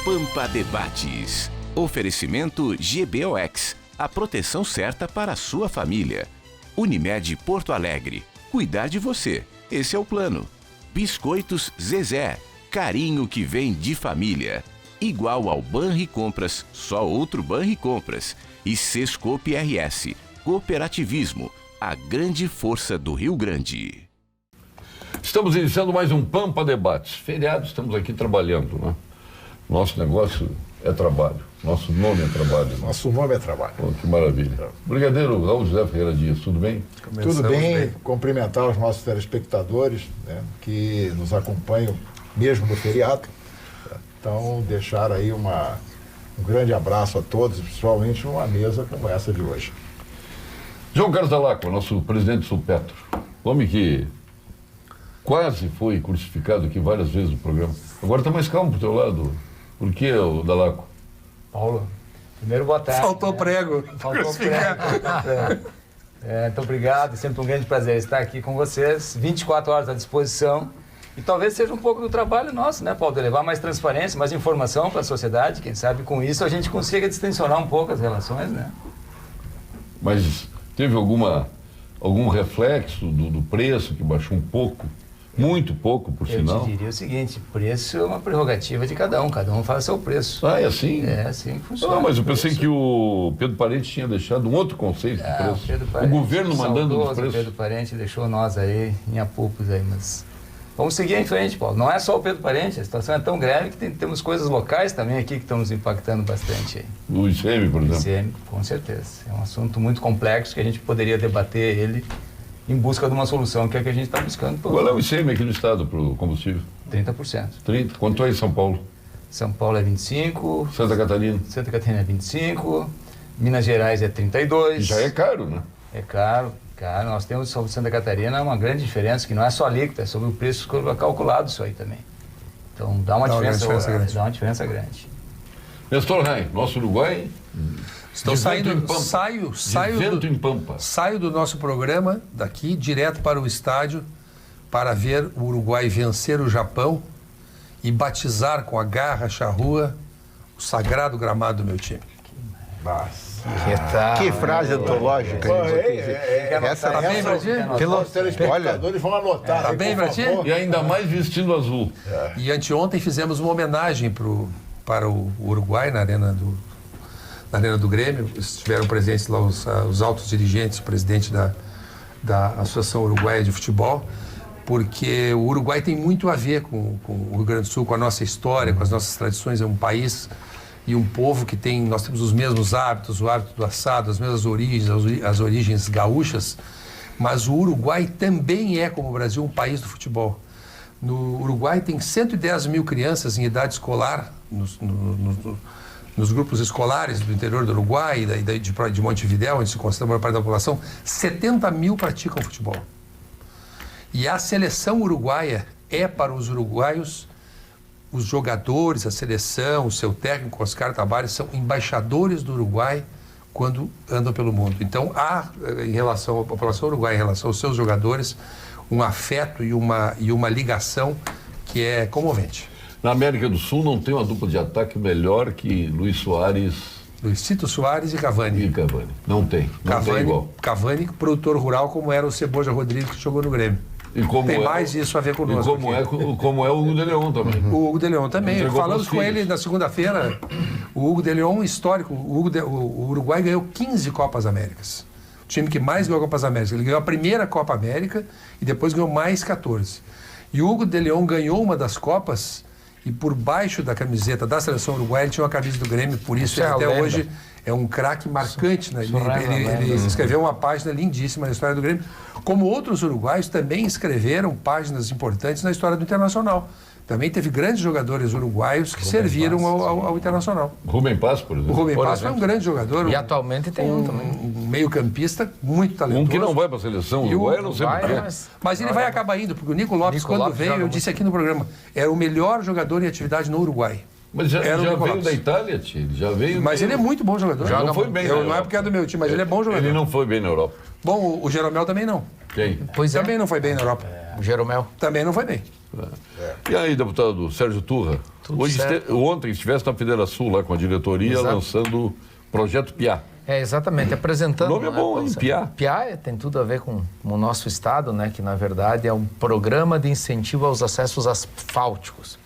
Pampa Debates. Oferecimento GBOX, a proteção certa para a sua família. Unimed Porto Alegre, cuidar de você, esse é o plano. Biscoitos Zezé, carinho que vem de família. Igual ao Banricompras, só outro Banricompras. E Sescope RS, cooperativismo, a grande força do Rio Grande. Estamos iniciando mais um Pampa Debates. Feriado, estamos aqui trabalhando, né? Nosso negócio é trabalho. Nosso nome é trabalho. Né? Nosso nome é trabalho. Oh, que maravilha. Brigadeiro Raul José Ferreira Dias, tudo bem? Tudo bem. Cumprimentar os nossos telespectadores, né, que nos acompanham mesmo no feriado. Então, deixar aí um grande abraço a todos, principalmente numa mesa como essa de hoje. João Carlos Dalacqua, nosso presidente do Sulpetro. Homem que quase foi crucificado aqui várias vezes no programa. Agora está mais calmo pro teu lado. Por que, o Dalacqua? Paulo, primeiro boa tarde. Faltou prego. Faltou prego. Muito obrigado, é sempre um grande prazer estar aqui com vocês. 24 horas à disposição. E talvez seja um pouco do trabalho nosso, né, Paulo? De levar mais transparência, mais informação para a sociedade. Quem sabe com isso a gente consiga distensionar um pouco as relações, né? Mas teve algum reflexo do preço que baixou um pouco? Muito pouco, por sinal. Eu te diria o seguinte, preço é uma prerrogativa de cada um faz seu preço. Ah, é assim? É assim que funciona. Não, mas eu pensei que o Pedro Parente tinha deixado um outro conceito de preço. O governo mandando os preços. O Pedro Parente deixou nós aí em apupos aí, mas vamos seguir em frente, Paulo. Não é só o Pedro Parente, a situação é tão grave que temos coisas locais também aqui que estão nos impactando bastante aí. O ICM, por exemplo. O ICM, com certeza. É um assunto muito complexo que a gente poderia debater ele em busca de uma solução, que é a que a gente está buscando. Qual é o ICM aqui no estado para o combustível? 30%. 30%? Quanto é em São Paulo? São Paulo é 25%. Santa Catarina? Santa Catarina é 25%. Minas Gerais é 32%. Já é caro, né? É caro. Cara, nós temos sobre Santa Catarina uma grande diferença, que não é só alíquota, é sobre o preço calculado isso aí também. Então dá uma diferença grande. Nestor Rain, nosso Uruguai... Estou saio do nosso programa daqui, direto para o estádio, para ver o Uruguai vencer o Japão e batizar com a garra charrua o sagrado gramado do meu time. Que frase antológica. Tá bem pra ti? Os telespectadores vão anotar. Tá bem pra ti? E ainda mais vestindo azul. E anteontem fizemos uma homenagem para o Uruguai na Arena do Grêmio. Estiveram presentes lá os altos dirigentes, o presidente da Associação Uruguaia de Futebol, porque o Uruguai tem muito a ver com o Rio Grande do Sul, com a nossa história, com as nossas tradições. É um país e um povo que nós temos os mesmos hábitos, o hábito do assado, as mesmas origens, as origens gaúchas, mas o Uruguai também é, como o Brasil, um país do futebol. No Uruguai tem 110 mil crianças em idade escolar, nos grupos escolares do interior do Uruguai e de Montevidéu, onde se concentra a maior parte da população. 70 mil praticam futebol. E a seleção uruguaia é para os uruguaios, os jogadores, a seleção, o seu técnico, Oscar Tabares, são embaixadores do Uruguai quando andam pelo mundo. Então há, em relação à população uruguaia, em relação aos seus jogadores, um afeto e uma ligação que é comovente. Na América do Sul não tem uma dupla de ataque melhor que Luizito Soares e Cavani. Não tem. Não tem igual. Cavani, produtor rural, como era o Ceboja Rodrigues, que jogou no Grêmio. Tem mais isso a ver conosco. E como é o Hugo de Leon também. O Hugo de Leon também. Falamos com ele na segunda-feira. O Hugo de Leon, histórico. O Uruguai ganhou 15 Copas Américas. O time que mais ganhou Copas Américas. Ele ganhou a primeira Copa América e depois ganhou mais 14. E o Hugo de Leon ganhou uma das Copas e por baixo da camiseta da seleção uruguaia ele tinha uma camisa do Grêmio, por isso ele até hoje é um craque marcante, né? Ele escreveu uma página lindíssima na história do Grêmio, como outros uruguaios também escreveram páginas importantes na história do Internacional. Também teve grandes jogadores uruguaios que serviram ao Internacional. Rubem Paz, por exemplo. O Rubem Paz foi um grande jogador. E atualmente tem um também. Um meio-campista muito talentoso. Um que não vai para a seleção uruguaia, não sei porquê. Mas ele vai acabar indo, porque o Nico Lopes, quando veio, eu disse aqui no programa, era o melhor jogador em atividade no Uruguai. Mas já veio da Itália, tio. Ele já veio. Mas ele é muito bom jogador. Não foi bem. Não é porque é do meu time, mas ele é bom jogador. Ele não foi bem na Europa. Bom, o Jeromel também não. Quem? Pois é, Também não foi bem na Europa. o Jeromel. Também não foi bem. E aí, deputado Sérgio Turra? Tudo certo. Ontem estivesse na Federação lá com a diretoria Exato. lançando o Projeto Piá. Exatamente, apresentando... O nome é bom, hein? Piá. Piá tem tudo a ver com o nosso estado, né? Que na verdade é um programa de incentivo aos acessos asfálticos.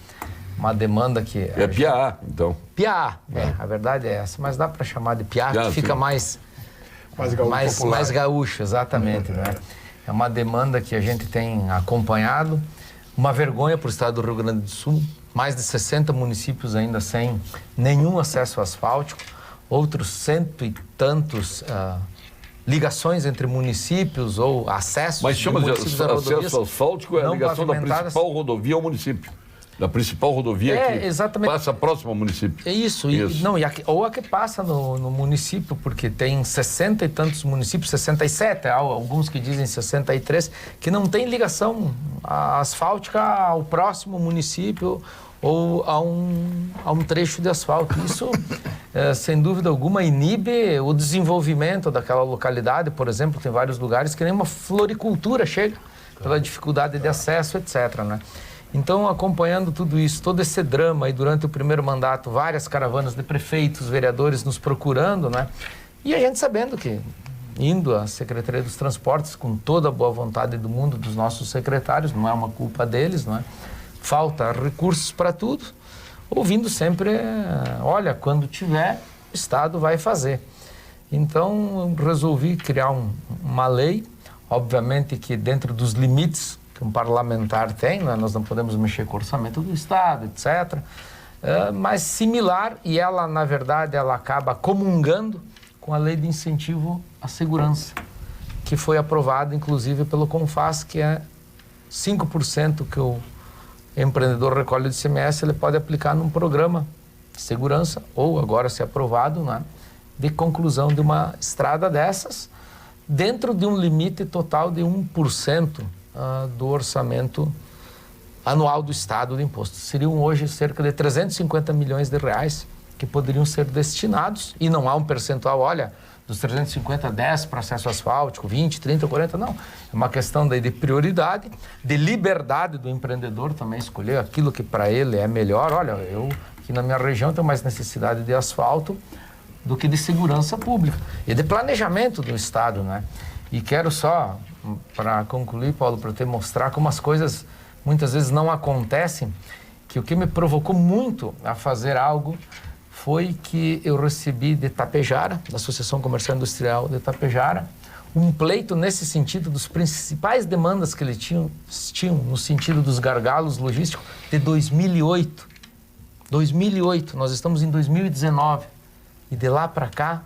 Uma demanda que... É Piá, então. Piá, a verdade é essa, mas dá para chamar de Piá, Piá, que fica sim. mais gaúcho, mais gaúcho, exatamente, né? É uma demanda que a gente tem acompanhado, uma vergonha para o estado do Rio Grande do Sul, mais de 60 municípios ainda sem nenhum acesso asfáltico, outros 100 e tantos ligações entre municípios ou acessos Mas chama de municípios a rodovias acesso asfáltico é a não ligação da pavimentadas. principal rodovia ao município. Da principal rodovia que exatamente. passa próximo ao município. É isso. Ou a que passa no município, porque tem 60 e tantos municípios, 67, alguns que dizem 63, que não tem ligação asfáltica ao próximo município ou a um trecho de asfalto. Isso, sem dúvida alguma, inibe o desenvolvimento daquela localidade. Por exemplo, tem vários lugares que nem uma floricultura chega, pela dificuldade de acesso, etc., né? Então, acompanhando tudo isso, todo esse drama, e durante o primeiro mandato, várias caravanas de prefeitos, vereadores nos procurando, né? E a gente sabendo que, indo à Secretaria dos Transportes, com toda a boa vontade do mundo dos nossos secretários, não é uma culpa deles, não é? Falta recursos para tudo, ouvindo sempre, olha, quando tiver, o Estado vai fazer. Então, eu resolvi criar uma lei, obviamente que dentro dos limites que um parlamentar tem, né? Nós não podemos mexer com o orçamento do Estado, etc. Mas similar, e ela, na verdade, ela acaba comungando com a lei de incentivo à segurança, que foi aprovada, inclusive, pelo CONFAS, que é 5% que o empreendedor recolhe do ICMS, ele pode aplicar num programa de segurança, ou agora, se aprovado, né? De conclusão de uma estrada dessas, dentro de um limite total de 1%, do orçamento anual do Estado de imposto. Seriam hoje cerca de 350 milhões de reais que poderiam ser destinados, e não há um percentual, olha, dos 350, 10 para acesso asfáltico, 20, 30, 40, não. É uma questão daí de prioridade, de liberdade do empreendedor também escolher aquilo que para ele é melhor. Olha, eu aqui na minha região tenho mais necessidade de asfalto do que de segurança pública e de planejamento do Estado, né? E quero só, para concluir, Paulo, para te mostrar como as coisas muitas vezes não acontecem, que o que me provocou muito a fazer algo foi que eu recebi de Tapejara, da Associação Comercial e Industrial de Tapejara, um pleito nesse sentido dos principais demandas que eles tinham no sentido dos gargalos logísticos de 2008. 2008, nós estamos em 2019 e de lá para cá,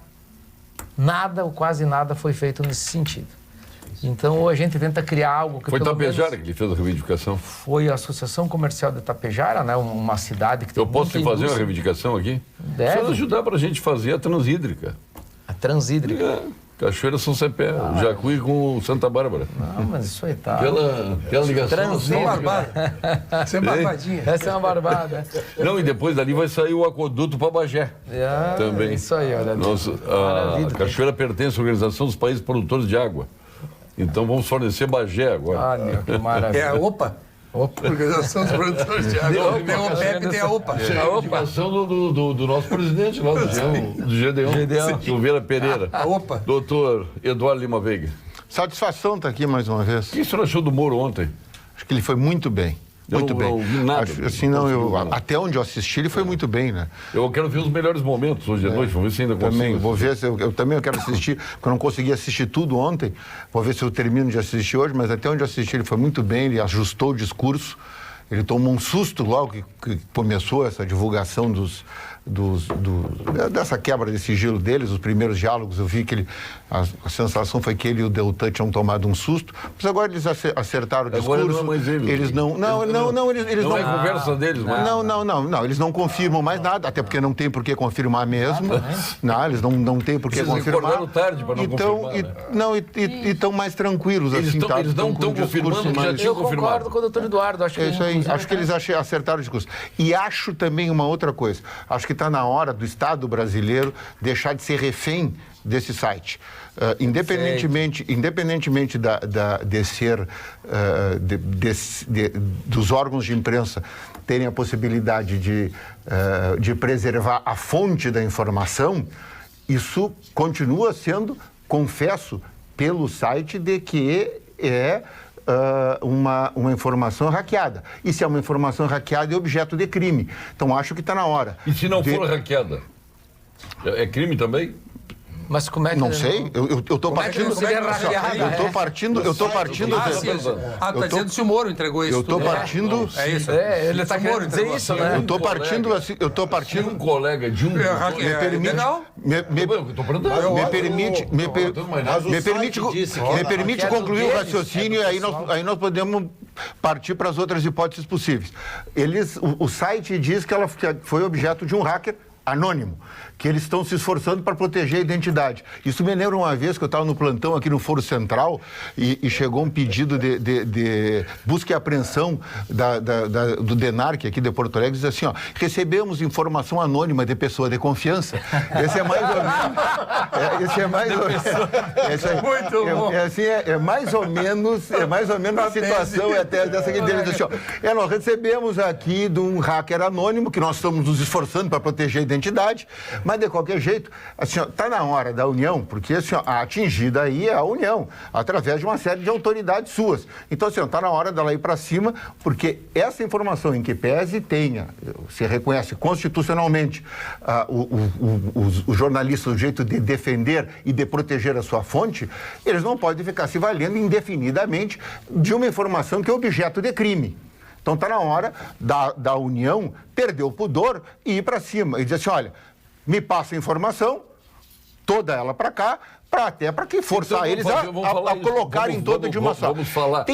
nada ou quase nada foi feito nesse sentido. Então, ou a gente tenta criar algo que Foi pelo Tapejara menos que fez a reivindicação? foi a Associação Comercial de Tapejara, né? Uma cidade que tem Eu posso te muita fazer uma indústria. reivindicação aqui? Deve. Só ajudar para a gente fazer a transhídrica. A transhídrica. É, Cachoeira São Cepé, Jacuí com Santa Bárbara. Não, mas isso aí tá... Aquela ligação... Transhídrica. Barbada. Isso é barbadinha. Essa é uma barbada. Não, e depois dali vai sair o aqueduto para Bagé. Também. Isso aí, olha. Nossa, Maravilha. a cachoeira pertence à Organização dos Países Produtores de Água. Então vamos fornecer Bagé agora. Olha, que maravilha. É a OPA. Organização dos Produtores de Água. Tem o OPEP, tem a OPA. Essa é a reivindicação do nosso presidente lá, do Gedeão. Silveira Pereira. A OPA. Doutor Eduardo Lima Veiga. Satisfação estar aqui mais uma vez. O que o senhor achou do Moro ontem? Acho que ele foi muito bem. Eu Muito não bem. ouvi nada. Assim, até onde eu assisti, ele foi muito bem, né? Eu quero ver os melhores momentos hoje à noite, vamos ver se ainda consigo. Também, vou ver se eu também quero assistir, porque eu não consegui assistir tudo ontem. Vou ver se eu termino de assistir hoje, mas até onde eu assisti ele foi muito bem, ele ajustou o discurso. Ele tomou um susto logo que começou essa divulgação dessa quebra de sigilo deles, os primeiros diálogos. Eu vi que a sensação foi que ele e o Deltan tinham tomado um susto, mas agora eles acertaram o discurso. Agora não é mais ele. Eles não eles Não é conversa deles, mas... Não, eles não confirmam mais nada, até porque não tem por que confirmar mesmo. Não, eles não tem por que Vocês confirmar. acordaram tarde para não confirmar, E estão mais tranquilos, Eles assim, tão- tá? eles não Tão com estão o discurso confirmando que já mais- tinham Eu confirmado. concordo com o doutor Eduardo. Acho que É isso aí, inclusive, acho que eles acertaram o discurso. E acho também uma outra coisa, acho que está na hora do Estado brasileiro deixar de ser refém desse site. independentemente dos órgãos de imprensa terem a possibilidade de preservar a fonte da informação, isso continua sendo, confesso, pelo site, de que é uma informação hackeada. E se é uma informação hackeada, é objeto de crime. Então, acho que está na hora. E se não for hackeada? É crime também? Mas como é que... Não sei, eu estou partindo... Eu estou partindo... Tá dizendo se o Moro entregou isso. Eu estou partindo... É isso. Ele está querendo dizer isso, né? Eu estou partindo... Se um colega de um... Me permite concluir o raciocínio e aí nós podemos partir para as outras hipóteses possíveis. O site diz que ela foi objeto de um hacker anônimo, que eles estão se esforçando para proteger a identidade. Isso me lembra uma vez que eu estava no plantão aqui no Foro Central e chegou um pedido de busca e apreensão do DENARC aqui de Porto Alegre, diz assim, ó, recebemos informação anônima de pessoa de confiança. Esse é mais ou menos... Esse é mais ou menos... Muito bom. É mais ou menos a situação até dessa aqui deles, assim, ó, nós recebemos aqui de um hacker anônimo, que nós estamos nos esforçando para proteger a identidade, mas de qualquer jeito, assim, está na hora da União, porque assim, a atingida aí é a União, através de uma série de autoridades suas. Então, assim, está na hora dela ir para cima, porque essa informação, em que pese tenha, se reconhece constitucionalmente os jornalistas o jeito de defender e de proteger a sua fonte, eles não podem ficar se valendo indefinidamente de uma informação que é objeto de crime. Então está na hora da União perder o pudor e ir para cima. E dizer assim, olha, me passa a informação, toda ela para cá, até para que forçar eles a colocarem toda de uma só. Vamos falar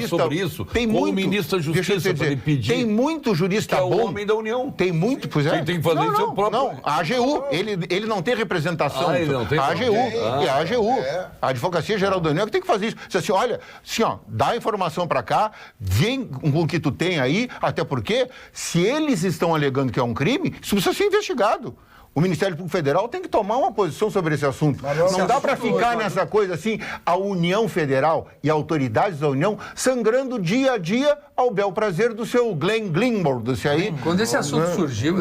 sobre isso com o ministro da Justiça para ele pedir. Tem muito jurista bom. Que é o homem da União. Tem muito, pois é. Quem tem que fazer isso é o próprio... Não, a AGU. Ele não tem representação. Ele não tem. A AGU. A Advocacia Geral da União que tem que fazer isso. Diz assim, olha, assim, ó, dá a informação para cá, vem com o que tu tem aí, até porque, se eles estão alegando que é um crime, isso precisa ser investigado. O Ministério Público Federal tem que tomar uma posição sobre esse assunto. Não dá para ficar nessa coisa assim, a União Federal e autoridades da União sangrando dia a dia ao bel prazer do seu Glenn Greenwald, desse aí. Quando esse assunto surgiu,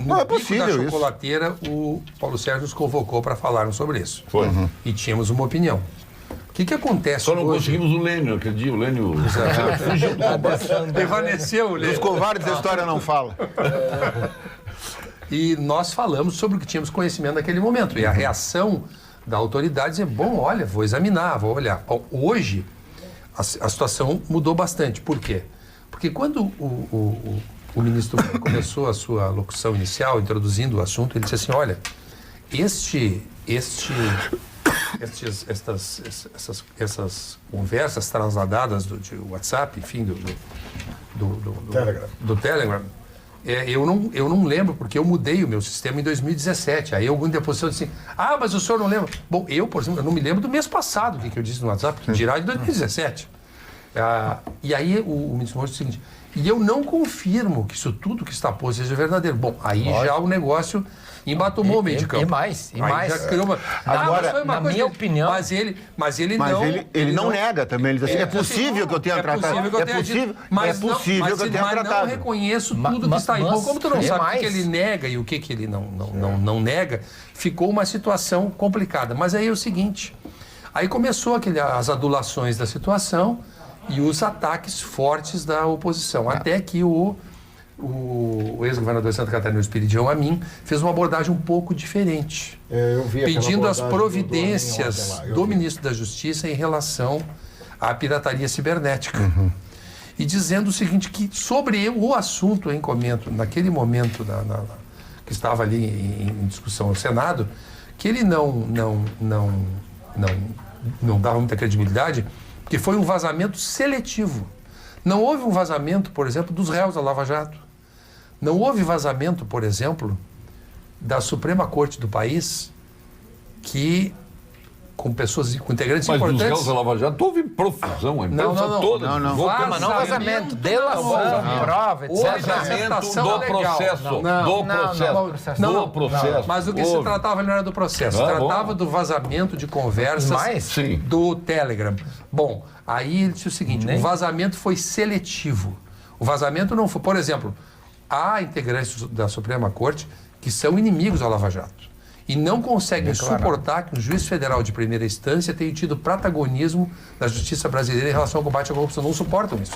não é possível da chocolateira, o Paulo Sérgio nos convocou para falarmos sobre isso. Foi. E tínhamos uma opinião. O que acontece Só não conseguimos o Lênio, aquele dia. O Lênio fugiu do combate. Evaneceu o Lênio. Dos covardes a história não fala. E nós falamos sobre o que tínhamos conhecimento naquele momento. E a reação da autoridade é, bom, olha, vou examinar, vou olhar. Hoje, a situação mudou bastante. Por quê? Porque quando o ministro começou a sua locução inicial, introduzindo o assunto, ele disse assim, olha, essas conversas transladadas de WhatsApp, enfim, do Telegram, eu não lembro, porque eu mudei o meu sistema em 2017. Aí algum depositou assim, mas o senhor não lembra? Bom, eu, por exemplo, eu não me lembro do mês passado, o que eu disse no WhatsApp, que dirá de 2017. E aí o ministro disse o seguinte, e eu não confirmo que isso tudo que está posto seja verdadeiro. Bom, aí já o negócio embatumou o meio de campo. E mais. Já criou uma... Agora, na minha opinião... Mas ele não nega também. Ele diz assim, é possível que eu tenha tratado. É possível que eu tenha tratado. Mas não reconheço tudo que está aí. Bom, como tu não sabe o que ele nega e o que ele não nega, ficou uma situação complicada. Mas aí é o seguinte, aí começou as adulações da situação e os ataques fortes da oposição. Até que o ex-governador de Santa Catarina, o Espiridião Amin, fez uma abordagem um pouco diferente, pedindo as providências do ministro da Justiça em relação à pirataria cibernética. E dizendo o seguinte, que sobre o assunto em comento, naquele momento que estava ali em discussão no Senado, que ele não dava muita credibilidade, porque foi um vazamento seletivo. Não houve um vazamento, por exemplo, dos réus da Lava Jato. Não houve vazamento, por exemplo, da Suprema Corte do país, que com pessoas, com integrantes Mas nos importantes. casos da Lava Jato houve profusão, a imprensa toda. Não. Mas não vazamento, delação, prova, etc. Vazamento do processo. Do processo. Mas o que se tratava não era do processo, se tratava do vazamento de conversas Sim. do Telegram. Bom, aí ele disse o seguinte, o vazamento foi seletivo. O vazamento não foi... Por exemplo, há integrantes da Suprema Corte que são inimigos da Lava Jato e não conseguem suportar que um juiz federal de primeira instância tenha tido protagonismo da justiça brasileira em relação ao combate à corrupção. Não suportam isso.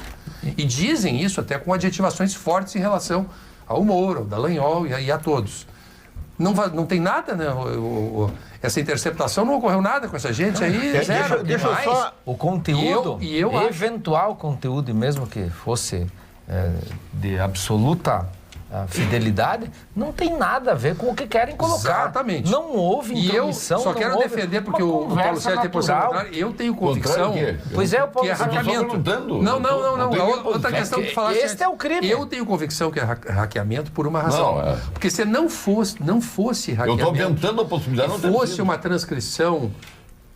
E dizem isso até com adjetivações fortes em relação ao Moro, ao Dallagnol e a todos. Não tem nada, né? Essa interceptação não ocorreu nada com essa gente aí. Zero. Deixa eu só... O conteúdo, E eu acho- eventual conteúdo, e mesmo que fosse de absoluta fidelidade, não tem nada a ver com o que querem colocar. Exatamente. Não houve E eu intromissão. só não quero houve defender, porque uma o Paulo conversa Sérgio tem posição natural. contrária. Eu tenho convicção Contrário o quê? Pois é, o Paulo que é Sérgio- hackeamento. perguntando. Não. Não tem Outra questão que tu falaste este é o crime. Eu tenho convicção que é hackeamento por uma razão. Não, Porque se não fosse Eu hackeamento... estou aventando a possibilidade, não tem fosse sido. uma transcrição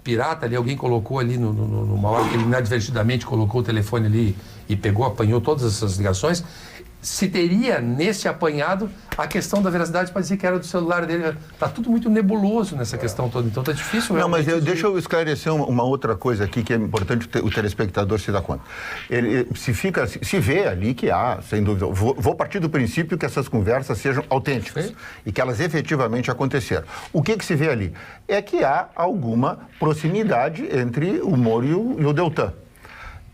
pirata ali, alguém colocou ali numa hora que ele inadvertidamente colocou o telefone ali e apanhou todas essas ligações, se teria nesse apanhado a questão da veracidade para dizer que era do celular dele. Está tudo muito nebuloso nessa questão toda, então está difícil Não, mas realmente. deixa eu esclarecer uma outra coisa aqui que é importante o telespectador se dar conta. Ele se vê ali que há, sem dúvida, vou partir do princípio que essas conversas sejam autênticas e que elas efetivamente aconteceram. O que se vê ali? É que há alguma proximidade entre o Moro e o Deltan.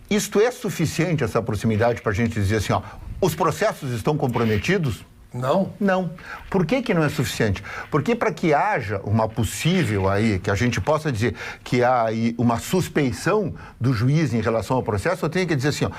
Isto é suficiente, essa proximidade, para a gente dizer assim, ó, os processos estão comprometidos? Não. Não. Por que não é suficiente? Porque para que haja uma possível aí, que a gente possa dizer que há aí uma suspeição do juiz em relação ao processo, eu tenho que dizer assim, ó,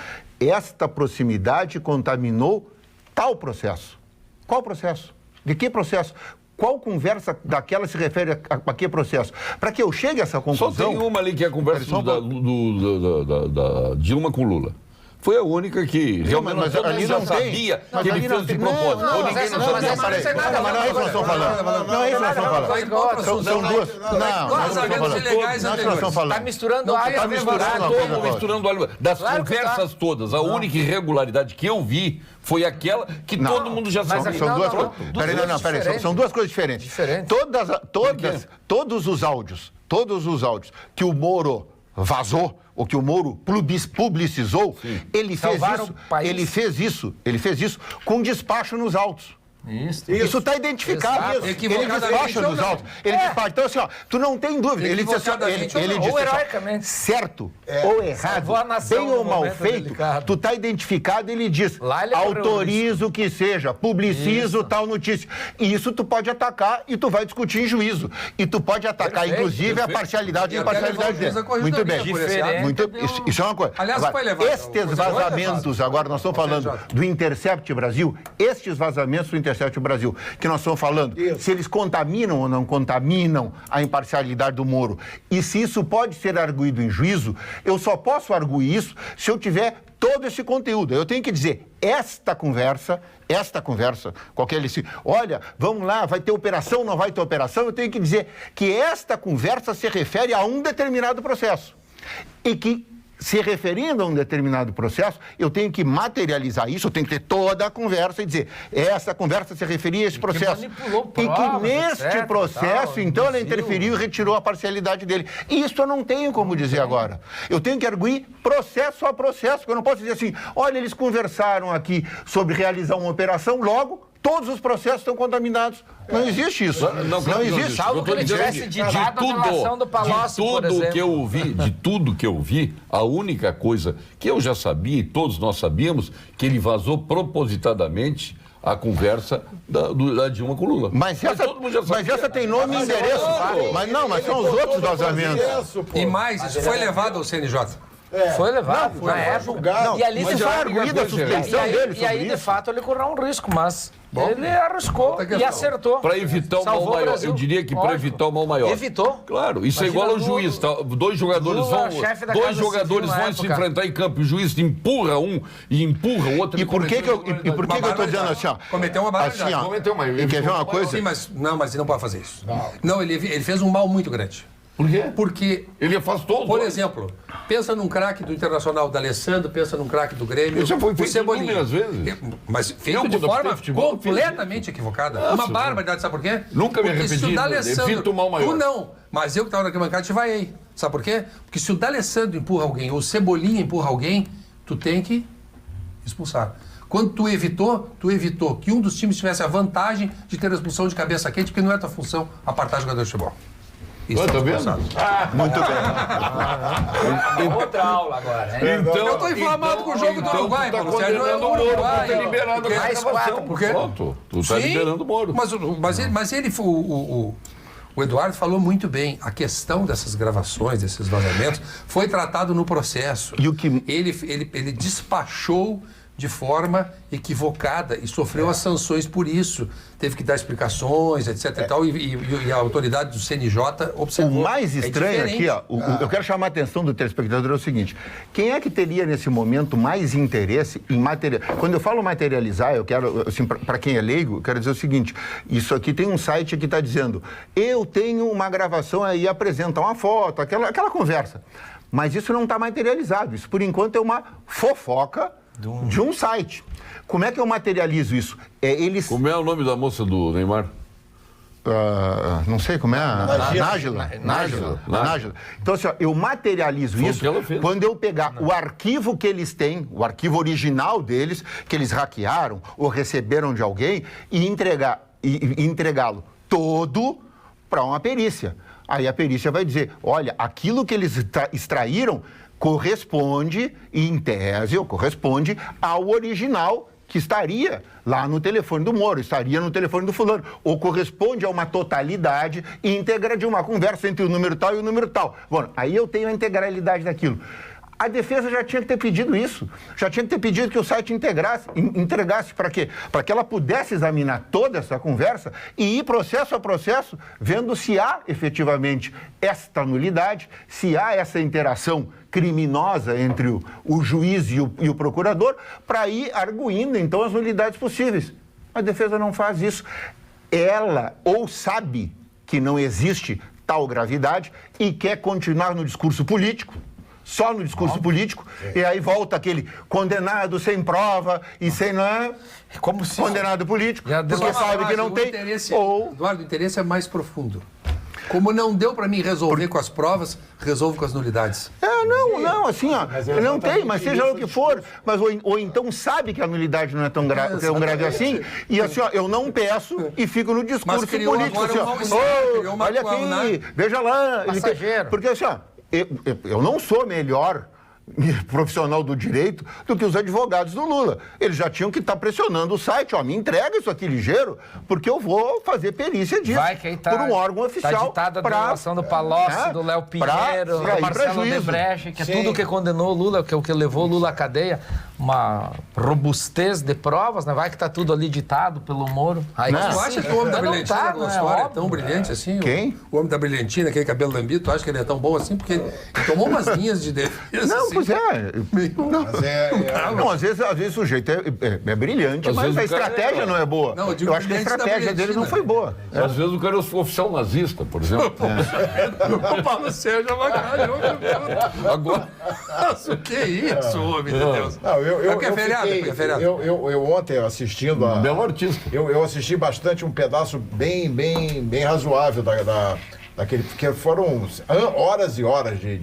esta proximidade contaminou tal processo. Qual processo? De que processo? Qual conversa daquela se refere a que processo? Para que eu chegue a essa Só conclusão... tem uma ali que é a conversa da Dilma com Lula. Foi a única que realmente mas todo ali mundo já não tem. sabia Mas que ele ali fez não de tem. propósito. Não, Ou ninguém mas não essa- sabia. mas não é isso que nós estamos falando. Não é isso que nós estamos falando. São duas. Não, Vazamentos ilegais nós estamos anteriores. falando. Está misturando Não água tem a com ver vinho. misturando uma Todo coisa com a misturando óleo. Das Claro que conversas todas, a única irregularidade que eu vi foi aquela que Não. todo mundo já Mas sabia. São duas não, coisas. duas Peraí, coisas peraí. diferentes. São duas coisas diferentes. Diferentes. Todos os áudios que o Moro vazou, ou que o Moro publicizou, ele Salvaram o país. ele fez isso com despacho nos autos. Isso está identificado. Exato. Ele Equivocadamente despacha ou nos não? autos. Ele despacha. Então, assim, ó, tu não tem dúvida. Ele disse assim, Equivocadamente ou ele não? disse Ou assim, ó, heroicamente. certo ou errado, Salvou a nação bem ou num mal momento feito, delicado. tu está identificado, ele diz, Lá ele correu autorizo que seja, publicizo tal notícia. E isso tu pode atacar e tu vai discutir em juízo. E tu pode atacar, Perfeito, inclusive, a parcialidade e a E até imparcialidade levar o juiz dele. à corregedoria Muito bem. por esse ato. Muito, isso é uma coisa. Aliás, Agora, foi levado. estes vazamentos, agora nós estamos falando do Intercept Brasil, estes vazamentos do Intercept Brasil, que nós estamos falando, se eles contaminam ou não contaminam a imparcialidade do Moro, e se isso pode ser arguído em juízo, eu só posso arguir isso se eu tiver todo esse conteúdo. Eu tenho que dizer, esta conversa, qualquer olha, vamos lá, vai ter operação, não vai ter operação, eu tenho que dizer que esta conversa se refere a um determinado processo. E que, se referindo a um determinado processo, eu tenho que materializar isso, eu tenho que ter toda a conversa e dizer, essa conversa se referia a esse processo. manipulou E que provas, neste etc, processo, tal, então, ela induziu. interferiu e retirou a parcialidade dele. E isso eu não tenho como dizer agora. Eu tenho que arguir processo a processo, porque eu não posso dizer assim, olha, eles conversaram aqui sobre realizar uma operação, logo, todos os processos estão contaminados. Não existe isso. Não existe. Salvo que ele tivesse dado a delação do Palocci, por exemplo. De tudo que eu vi, a única coisa que eu já sabia, e todos nós sabíamos, que ele vazou propositadamente a conversa da Dilma com o Lula. Mas essa tem nome e endereço. Mas são os outros vazamentos. E mais, isso foi levado ao CNJ. Foi levado na época. julgado. E ali Mas se já foi arguída a suspensão dele E aí, sobre de isso. fato, ele correu um risco, mas ele arriscou outra e questão. acertou. Para evitar o mal Salvou o maior. Brasil. Eu diria que para Lógico. evitar o mal maior. Evitou. Claro, isso Imagina é igual ao Lula. juiz. Tá? Dois jogadores Lula, chefe da dois Casa jogadores Civil na vão se época. enfrentar em campo. O juiz empurra um e empurra o outro. E ele por que cometeu que eu estou dizendo assim, ó? Cometeu uma barbaridade. Assim, ó. Cometeu uma- E quer ver uma coisa? Sim, mas ele não pode fazer isso. Não, ele fez um mal muito grande. Por quê? Porque, Ele afastou os por dois. exemplo, pensa num craque do Internacional, da Alessandro, pensa num craque do Grêmio. Isso já foi o feito Cebolinha. inúmeras vezes. Mas Eu, feito de quando forma apitei futebol, completamente equivocada. Nossa, Uma barbaridade, sabe por quê? Nunca me Porque se arrependi, o D'Alessandro... evito o mal maior. Tu não, mas eu que estava na arquibancada te vai aí. Sabe por quê? Porque se o D'Alessandro empurra alguém ou o Cebolinha empurra alguém, tu tem que expulsar. Quando tu evitou que um dos times tivesse a vantagem de ter a expulsão de cabeça quente, porque não é tua função apartar jogador de futebol. Isso Tá é vendo? expulsado. Muito bem. Outra aula agora, hein? Então, Eu tô inflamado com o jogo do Uruguai, tu tá Paulo Sérgio. condenando É o o Moro Uruguai, pra ter liberado porque- a mais gravação. quatro, porque- Pronto, tu tá Sim, liberando o Moro. Mas ele o Eduardo falou muito bem. A questão dessas gravações, desses vazamentos, foi tratado no processo. E o que- Ele despachou de forma equivocada e sofreu as sanções por isso. Teve que dar explicações, etc. E, tal, e a autoridade do CNJ O observou. mais É estranho diferente. aqui, ó, eu quero chamar a atenção do telespectador é o seguinte: quem é que teria nesse momento mais interesse em materializar? Quando eu falo materializar, eu quero, assim, para quem é leigo, eu quero dizer o seguinte: isso aqui tem um site que está dizendo, eu tenho uma gravação aí, apresenta uma foto, aquela conversa. Mas isso não está materializado. Isso, por enquanto, é uma fofoca de um site. Como é que eu materializo isso? Como é o nome da moça do Neymar? Não sei como é. Nájila. Nájila. Então, assim, ó, eu materializo Foi o isso que ela fez. quando eu pegar o arquivo que eles têm, o arquivo original deles, que eles hackearam ou receberam de alguém, e entregá-lo todo para uma perícia. Aí a perícia vai dizer, olha, aquilo que eles extraíram corresponde, em tese, ou corresponde ao original que estaria lá no telefone do Moro, estaria no telefone do fulano, ou corresponde a uma totalidade íntegra de uma conversa entre o número tal e o número tal. Bom, aí eu tenho a integralidade daquilo. A defesa já tinha que ter pedido isso, já tinha que ter pedido que o site entregasse para quê? Para que ela pudesse examinar toda essa conversa e ir processo a processo, vendo se há efetivamente esta nulidade, se há essa interação criminosa entre o juiz e o procurador, para ir arguindo, então, as nulidades possíveis. A defesa não faz isso. Ela ou sabe que não existe tal gravidade e quer continuar no discurso político, só no discurso político, e aí volta aquele condenado sem prova e sem Como se condenado político, porque sabe que não tem. Eduardo, o interesse é mais profundo. Como não deu para mim resolver com as provas, resolvo com as nulidades. Não, assim, ó, Mas é não tem, mas seja exatamente o que for, mas ou então sabe que a nulidade não é tão grave assim, e assim, ó, eu não peço e fico no discurso Mas criou político, agora assim, um ó, mal-estar, criou uma olha coisa, aqui, né? veja lá. Passageiro. Porque assim, ó, eu não sou melhor profissional do direito do que os advogados do Lula. Eles já tinham que estar pressionando o site, ó, me entrega isso aqui ligeiro, porque eu vou fazer perícia disso Vai que aí tá, por um órgão oficial. Tá ditada a delação do Palocci, do Léo Pinheiro, do Marcelo Odebrecht, que é tudo que condenou o Lula, que é o que levou o Lula à cadeia. Uma robustez de provas, né? Vai que tá tudo ali ditado pelo Moro. Aí Não. Tu acha que o homem da Não brilhantina tá, da né? história é Óbvio. tão brilhante assim? Quem? O homem da brilhantina, aquele cabelo lambido, tu acha que ele é tão bom assim? Porque ele tomou umas linhas de defesa. Não, assim, pois é. Não, Mas não, às vezes o sujeito é brilhante, Às mas vezes a o cara estratégia não é boa. Não, eu digo eu acho que a brilhante da estratégia dele não foi boa. Às vezes o cara é oficial nazista, por exemplo. O Paulo Sérgio avacalhou. Agora, Nossa, o que é isso, homem de Deus? Não, É porque é feriado, porque é feriado. eu ontem assistindo um belo artista. eu assisti bastante um pedaço bem razoável daquele, porque foram horas e horas de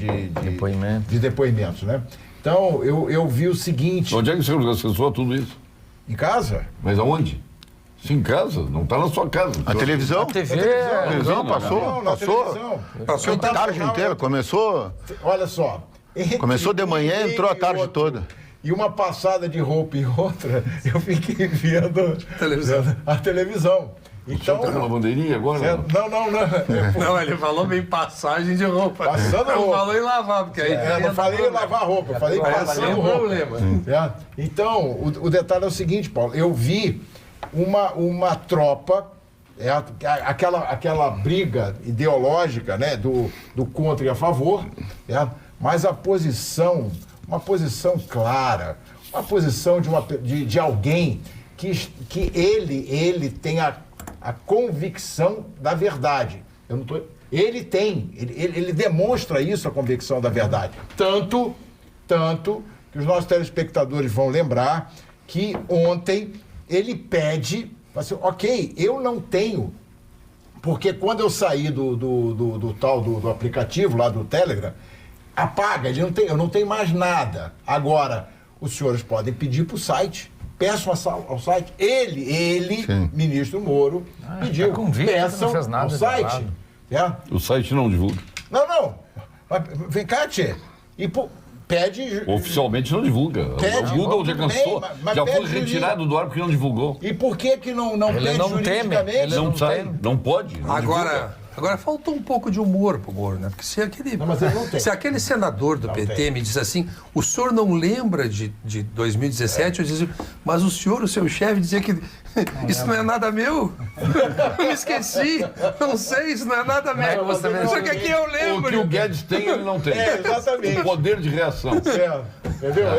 depoimentos, né? Então, eu vi o seguinte, Onde é que você acessou tudo isso? em casa, Mas aonde? Se em casa, não está na sua casa. A televisão? A TV, A televisão passou, na passou. televisão. Passou a Eu tava- tarde inteira, começou Olha só. Começou de manhã, entre entrou a um e tarde outro, toda. E uma passada de roupa e outra, eu fiquei vendo a televisão. Então, está com uma bandeirinha agora? Não. Não, ele falou bem passagem de roupa. Passando Não roupa. falou em lavar, porque aí... Eu não falei lavar roupa, eu falei passando Tem um roupa. problema. Então, o detalhe é o seguinte, Paulo, eu vi uma tropa, aquela briga ideológica, né, do contra e a favor, mas uma posição clara, uma posição de alguém que ele tem a convicção da verdade. ele demonstra isso, a convicção da verdade. Tanto que os nossos telespectadores vão lembrar que ontem ele pede, assim, ok, eu não tenho, porque quando eu saí do aplicativo lá do Telegram, apaga, eu não tenho mais nada. Agora, os senhores podem pedir para o site, peçam ao site. Ele ministro Moro, pediu, peçam ao site. O site não divulga. Não. Mas, vem cá, tchê. E pede... Oficialmente não divulga. Pede, divulga onde cansou. Já foi retirado do ar porque não divulgou. E por que não ele pede não juridicamente? Ele Não sai, não pode. Não Agora faltou um pouco de humor pro Moro, né? Porque se aquele, Não, mas ele não tem. se aquele senador do PT tem. me diz assim, o senhor não lembra de 2017, eu dizia, mas o senhor, o seu chefe, dizia que isso não é nada meu. Eu me esqueci, não sei, isso não é nada meu. Só que aqui eu lembro. O que o Guedes tem, ele não tem. Exatamente. O poder de reação. Entendeu?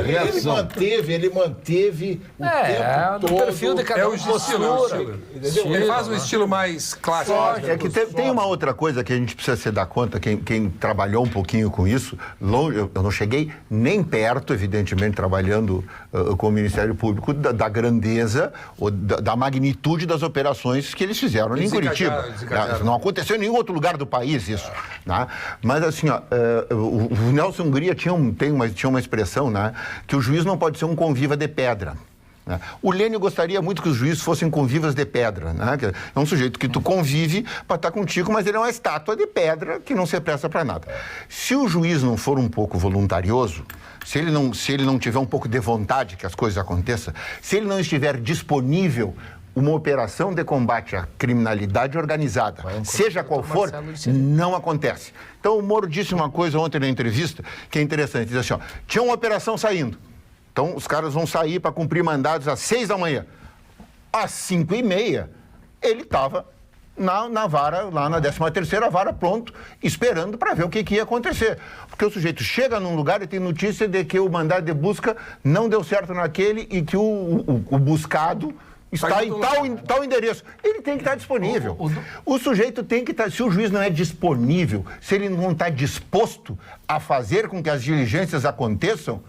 Ele manteve o tempo do todo. perfil de cada É um. o estilo. Ele faz um estilo mais clássico. É que tem uma outra coisa que a gente precisa se dar conta, quem trabalhou um pouquinho com isso, eu não cheguei nem perto, evidentemente, trabalhando com o Ministério Público, da grandeza ou da magnitude das operações que eles fizeram em Curitiba. Não aconteceu em nenhum outro lugar do país isso. Né? Mas assim, o Nelson Hungria tinha uma expressão, né, que o juiz não pode ser um conviva de pedra. O Lênio gostaria muito que os juízes fossem convivas de pedra, né? É um sujeito que tu convive para estar contigo, mas ele é uma estátua de pedra que não se presta para nada. Se o juiz não for um pouco voluntarioso, se ele não tiver um pouco de vontade que as coisas aconteçam, se ele não estiver disponível uma operação de combate à criminalidade organizada, seja qual for, não acontece. Então o Moro disse uma coisa ontem na entrevista que é interessante, diz assim, ó, tinha uma operação saindo. Então, os caras vão sair para cumprir mandados às 6 da manhã. Às 5h30, ele estava na vara, lá na 13ª vara, pronto, esperando para ver o que ia acontecer. Porque o sujeito chega num lugar e tem notícia de que o mandado de busca não deu certo naquele e que o buscado está em tal endereço. Ele tem que estar disponível. O sujeito tem que estar... Se o juiz não é disponível, se ele não está disposto a fazer com que as diligências aconteçam,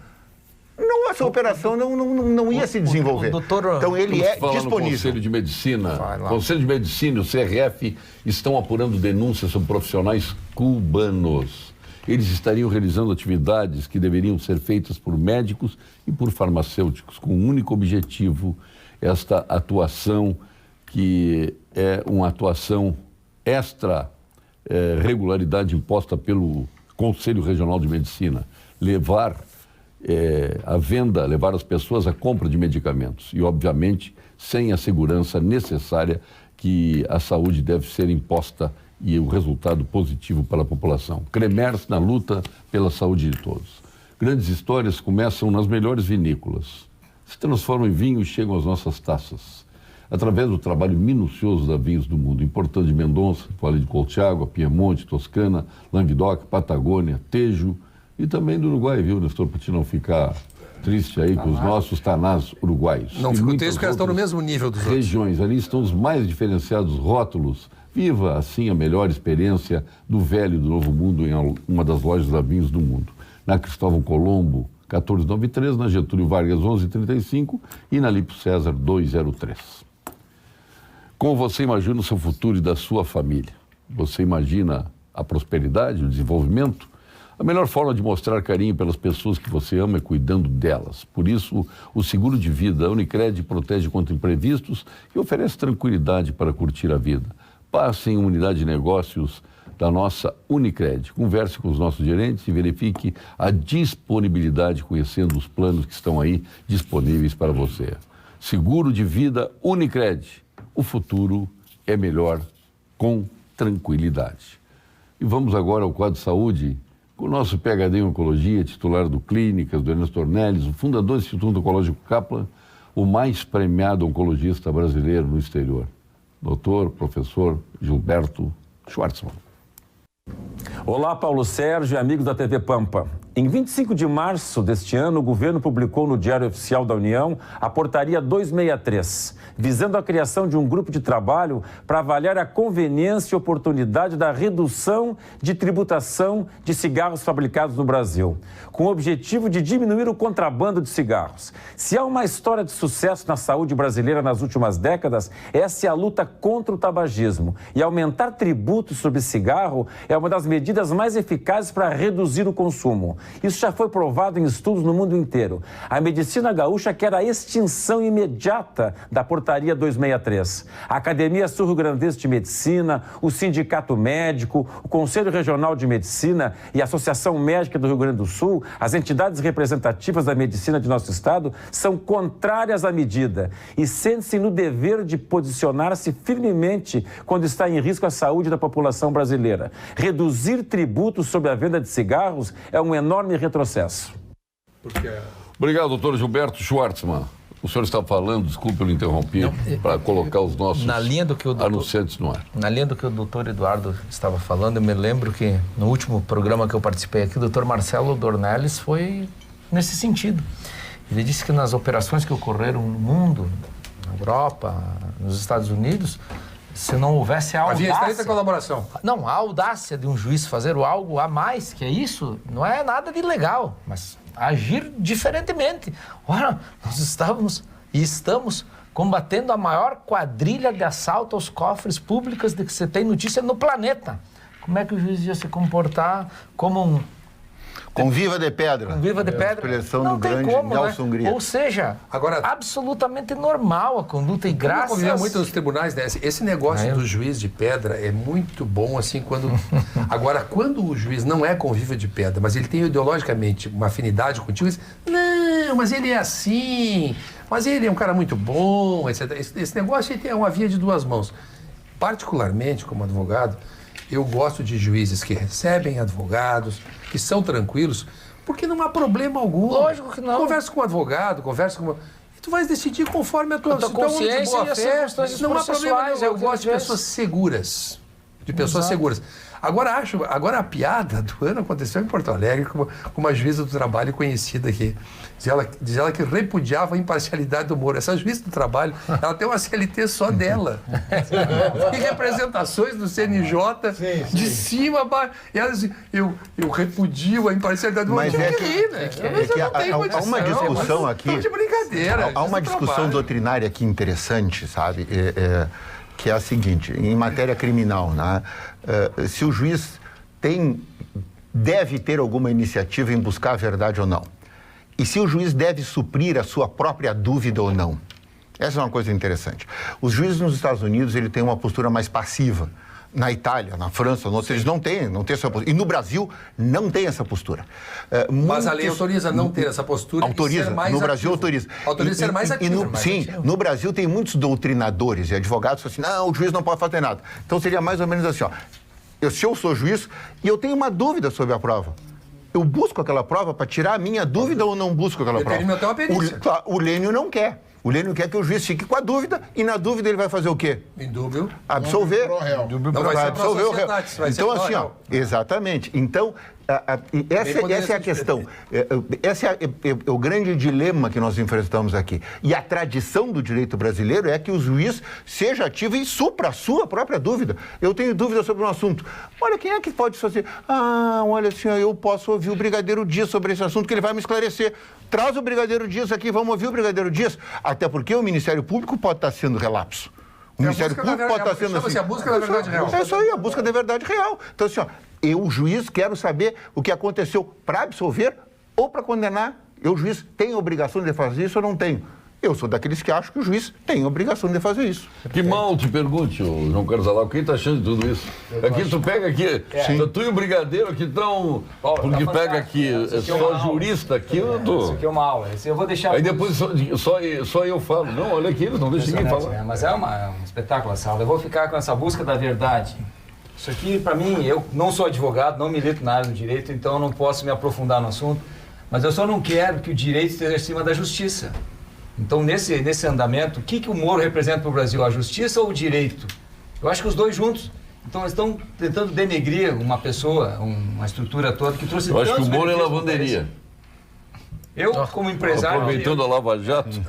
essa operação não ia se desenvolver. Então ele é disponível. Conselho de Medicina. O Conselho de Medicina e o CRF estão apurando denúncias sobre profissionais cubanos. Eles estariam realizando atividades que deveriam ser feitas por médicos e por farmacêuticos, com um único objetivo, esta atuação que é uma atuação extra regularidade imposta pelo Conselho Regional de Medicina, levar as pessoas à compra de medicamentos e, obviamente, sem a segurança necessária que a saúde deve ser imposta e o resultado positivo para a população. Cremers na luta pela saúde de todos. Grandes histórias começam nas melhores vinícolas, se transformam em vinho e chegam às nossas taças. Através do trabalho minucioso da Vinhos do Mundo, importando de Mendonça, Vale de Colchagua, Piemonte, Toscana, Languedoc, Patagônia, Tejo, e também do Uruguai, viu, Nestor, para te não ficar triste aí com os nossos tanás uruguaios. Não fico triste porque elas estão no mesmo nível dos outros. Regiões, ali estão os mais diferenciados rótulos. Viva, assim, a melhor experiência do velho e do novo mundo em uma das lojas da Vinhos do Mundo. Na Cristóvão Colombo, 1493, na Getúlio Vargas, 1135 e na Lipo César, 203. Como você imagina o seu futuro e da sua família? Você imagina a prosperidade, o desenvolvimento? A melhor forma de mostrar carinho pelas pessoas que você ama é cuidando delas. Por isso, o seguro de vida da Unicred protege contra imprevistos e oferece tranquilidade para curtir a vida. Passe em uma unidade de negócios da nossa Unicred. Converse com os nossos gerentes e verifique a disponibilidade, conhecendo os planos que estão aí disponíveis para você. Seguro de vida Unicred. O futuro é melhor com tranquilidade. E vamos agora ao quadro de saúde, com o nosso PhD em Oncologia, titular do Clínicas, do Ernesto Ornelis, o fundador do Instituto Oncológico Kaplan, o mais premiado oncologista brasileiro no exterior, doutor, professor Gilberto Schwartzman. Olá, Paulo Sérgio e amigos da TV Pampa. Em 25 de março deste ano, o governo publicou no Diário Oficial da União a Portaria 263, visando a criação de um grupo de trabalho para avaliar a conveniência e oportunidade da redução de tributação de cigarros fabricados no Brasil, com o objetivo de diminuir o contrabando de cigarros. Se há uma história de sucesso na saúde brasileira nas últimas décadas, essa é a luta contra o tabagismo. E aumentar tributos sobre cigarro é uma das medidas mais eficazes para reduzir o consumo. Isso já foi provado em estudos no mundo inteiro. A medicina gaúcha quer a extinção imediata da Portaria 263. A Academia Sul-Rio-Grandense de Medicina, o Sindicato Médico, o Conselho Regional de Medicina e a Associação Médica do Rio Grande do Sul, as entidades representativas da medicina de nosso estado, são contrárias à medida e sentem-se no dever de posicionar-se firmemente quando está em risco a saúde da população brasileira. Reduzir tributos sobre a venda de cigarros é um enorme retrocesso. Obrigado, doutor Gilberto Schwartzman. O senhor está falando, desculpe eu lhe interromper, para colocar os nossos anunciantes no ar. Na linha do que o doutor Eduardo estava falando, eu me lembro que no último programa que eu participei aqui, o doutor Marcelo Dornelles foi nesse sentido. Ele disse que nas operações que ocorreram no mundo, na Europa, nos Estados Unidos, se não houvesse a audácia... Havia estreita colaboração. Não, a audácia de um juiz fazer algo a mais, que é isso, não é nada de ilegal, mas agir diferentemente. Ora, nós estamos combatendo a maior quadrilha de assalto aos cofres públicos de que você tem notícia no planeta. Como é que o juiz ia se comportar como um... Conviva de pedra. Conviva de pedra. Expressão não do tem grande como, Nelson né? Grier. Ou seja, agora, absolutamente normal a conduta e graças... convivia muito nos tribunais, né? Esse negócio do juiz de pedra é muito bom, assim, quando... Agora, quando o juiz não é convívio de pedra, mas ele tem ideologicamente uma afinidade contigo, diz, não, mas ele é assim, mas ele é um cara muito bom, etc. Esse negócio é uma via de duas mãos. Particularmente, como advogado, eu gosto de juízes que recebem advogados, que são tranquilos, porque não há problema algum. Lógico que não. Conversa com um advogado, conversa com... E tu vais decidir conforme a tua consciência e as circunstâncias não há problema. Eu gosto de pessoas seguras. De pessoas seguras. Agora a piada do ano aconteceu em Porto Alegre com uma juíza do trabalho conhecida aqui. Diz ela que repudiava a imparcialidade do Moro. Essa juíza do trabalho, ela tem uma CLT só dela. Tem representações do CNJ de cima a baixo. E ela diz, eu repudio a imparcialidade do Moro. Há uma discussão aqui... de brincadeira. Há uma discussão doutrinária aqui interessante, sabe? Que é a seguinte, em matéria criminal, né? Se o juiz deve ter alguma iniciativa em buscar a verdade ou não. E se o juiz deve suprir a sua própria dúvida ou não. Essa é uma coisa interessante. Os juízes nos Estados Unidos, ele tem uma postura mais passiva. Na Itália, na França, eles não têm essa postura. E no Brasil, não tem essa postura. Mas a lei autoriza não ter essa postura. Autoriza, no Brasil autoriza. Autoriza ser mais ativo. Sim, no Brasil tem muitos doutrinadores e advogados que falam assim, não, o juiz não pode fazer nada. Então seria mais ou menos assim, ó. Se eu sou juiz e eu tenho uma dúvida sobre a prova, eu busco aquela prova para tirar a minha dúvida ou não busco aquela prova? O Lênio não quer. O Lênio quer que o juiz fique com a dúvida e na dúvida ele vai fazer o quê? Indúbio. Absolver. Não vai absolver o réu. Então, assim, ó, exatamente. Então, essa é a questão. Esse é o grande dilema que nós enfrentamos aqui. E a tradição do direito brasileiro é que o juiz seja ativo e supra a sua própria dúvida. Eu tenho dúvida sobre um assunto. Olha, quem é que pode fazer? Olha, senhor, eu posso ouvir o Brigadeiro Dias sobre esse assunto que ele vai me esclarecer. Traz o Brigadeiro Dias aqui, vamos ouvir o Brigadeiro Dias. Até porque o Ministério Público pode estar sendo relapso. O Ministério Público pode estar sendo assim. A busca da verdade real. É isso aí, a busca da verdade real. Então, assim, ó, eu, juiz, quero saber o que aconteceu para absolver ou para condenar. Eu, juiz, tenho a obrigação de fazer isso ou não tenho? Eu sou daqueles que acham que o juiz tem a obrigação de fazer isso. Que mal te pergunte, João Carlos Alaco, quem está achando de tudo isso? Aqui tu pega aqui, tu e o Brigadeiro aqui estão... Porque tá pega aqui, só jurista aqui, eu tô... Isso aqui é uma aula, eu vou deixar... Aí depois só eu falo, não, olha aqui, eles não deixam ninguém falar. Mas é um espetáculo essa aula, eu vou ficar com essa busca da verdade. Isso aqui, para mim, eu não sou advogado, não milito na área do direito, então eu não posso me aprofundar no assunto, mas eu só não quero que o direito esteja acima da justiça. Então, nesse andamento, o que o Moro representa para o Brasil? A justiça ou o direito? Eu acho que os dois juntos. Então eles estão tentando denegrir uma pessoa, uma estrutura toda que trouxe Eu acho que o tantos Moro é benefícios lavanderia. Eu, como empresário, Aproveitando a Lava Jato.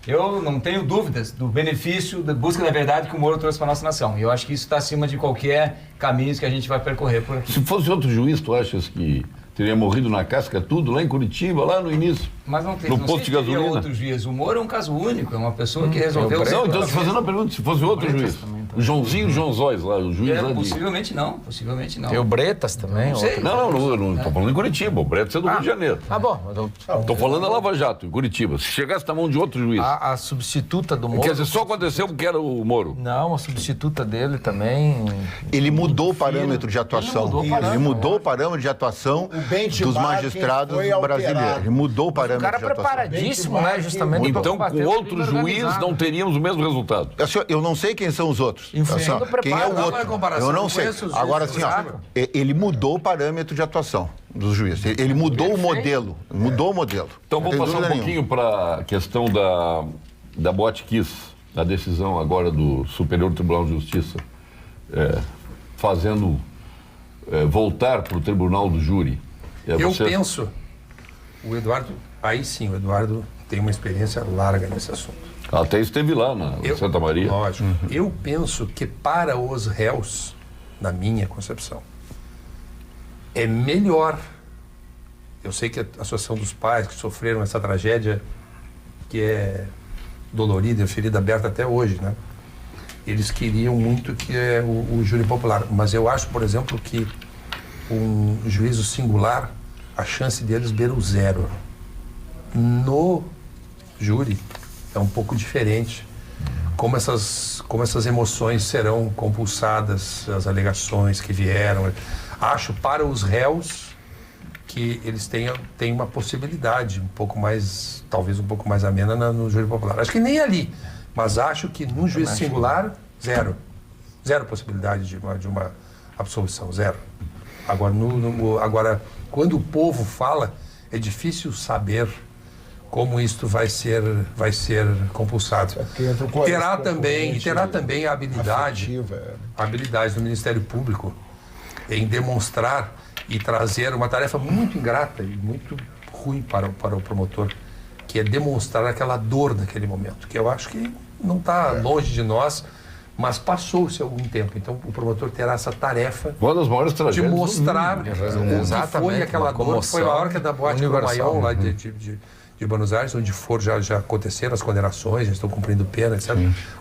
eu não tenho dúvidas do benefício da busca da verdade que o Moro trouxe para a nossa nação. E eu acho que isso está acima de qualquer caminho que a gente vai percorrer por aqui. Se fosse outro juiz, tu achas que teria morrido na casca tudo, lá em Curitiba, lá no início? Mas não tem, no não posto sei de se teria gasolina. outro juiz. O Moro é um caso único, é uma pessoa que resolveu... Não, então te fazendo a pergunta, se fosse outro juiz. O Joãozinho Joãozóis lá, o juiz lá de... Possivelmente não. Tem o Bretas também. Não sei. Não estou falando em Curitiba, o Bretas é do Rio de Janeiro. Bom. Estou falando da Lava Jato, em Curitiba. Se chegasse na mão de outro juiz. A substituta do Moro... Quer dizer, só aconteceu porque era o Moro. Não, a substituta dele também... Ele mudou o parâmetro de atuação. Ele mudou o parâmetro de atuação dos magistrados brasileiros. Ele mudou o parâmetro O cara de atuação. preparadíssimo, né? Justamente para Então, combater com o outro crime juiz, organizado. não teríamos o mesmo resultado. Assim, eu não sei quem são os outros. Enfim, Quem é o não outro? é comparação, Eu não não sei. conheço os Agora, juízes, assim, ele mudou o parâmetro de atuação dos juízes. Ele mudou o modelo. Mudou o modelo. Então, Não vamos tem passar um dúvida pouquinho para a questão da Botkiss, da decisão agora do Superior Tribunal de Justiça, fazendo voltar para o tribunal do júri. Eu penso, o Eduardo, aí sim, o Eduardo tem uma experiência larga nesse assunto. Até esteve lá na Santa Maria. Lógico. Eu penso que para os réus, na minha concepção, é melhor. Eu sei que a Associação dos Pais que sofreram essa tragédia, que é dolorida e ferida aberta até hoje, né? Eles queriam muito que o júri popular. Mas eu acho, por exemplo, que um juízo singular, a chance deles beira o zero. No júri é um pouco diferente. Como essas emoções serão compulsadas, as alegações que vieram. Acho para os réus que eles têm uma possibilidade um pouco mais, talvez um pouco mais amena no júri popular. Acho que nem ali, mas acho que num juízo singular, zero. Zero possibilidade de uma absolvição, zero. Agora, quando o povo fala, é difícil saber como isto vai ser compulsado. Terá também a habilidade do Ministério Público em demonstrar e trazer uma tarefa muito ingrata e muito ruim para o promotor, que é demonstrar aquela dor daquele momento, que eu acho que não está longe de nós, mas passou-se algum tempo. Então o promotor terá essa tarefa Uma das maiores de tragédias mostrar o que foi aquela dor. Foi maior que a da Boate do Maior, lá de Buenos Aires, onde já aconteceram as condenações, já estão cumprindo pena, etc.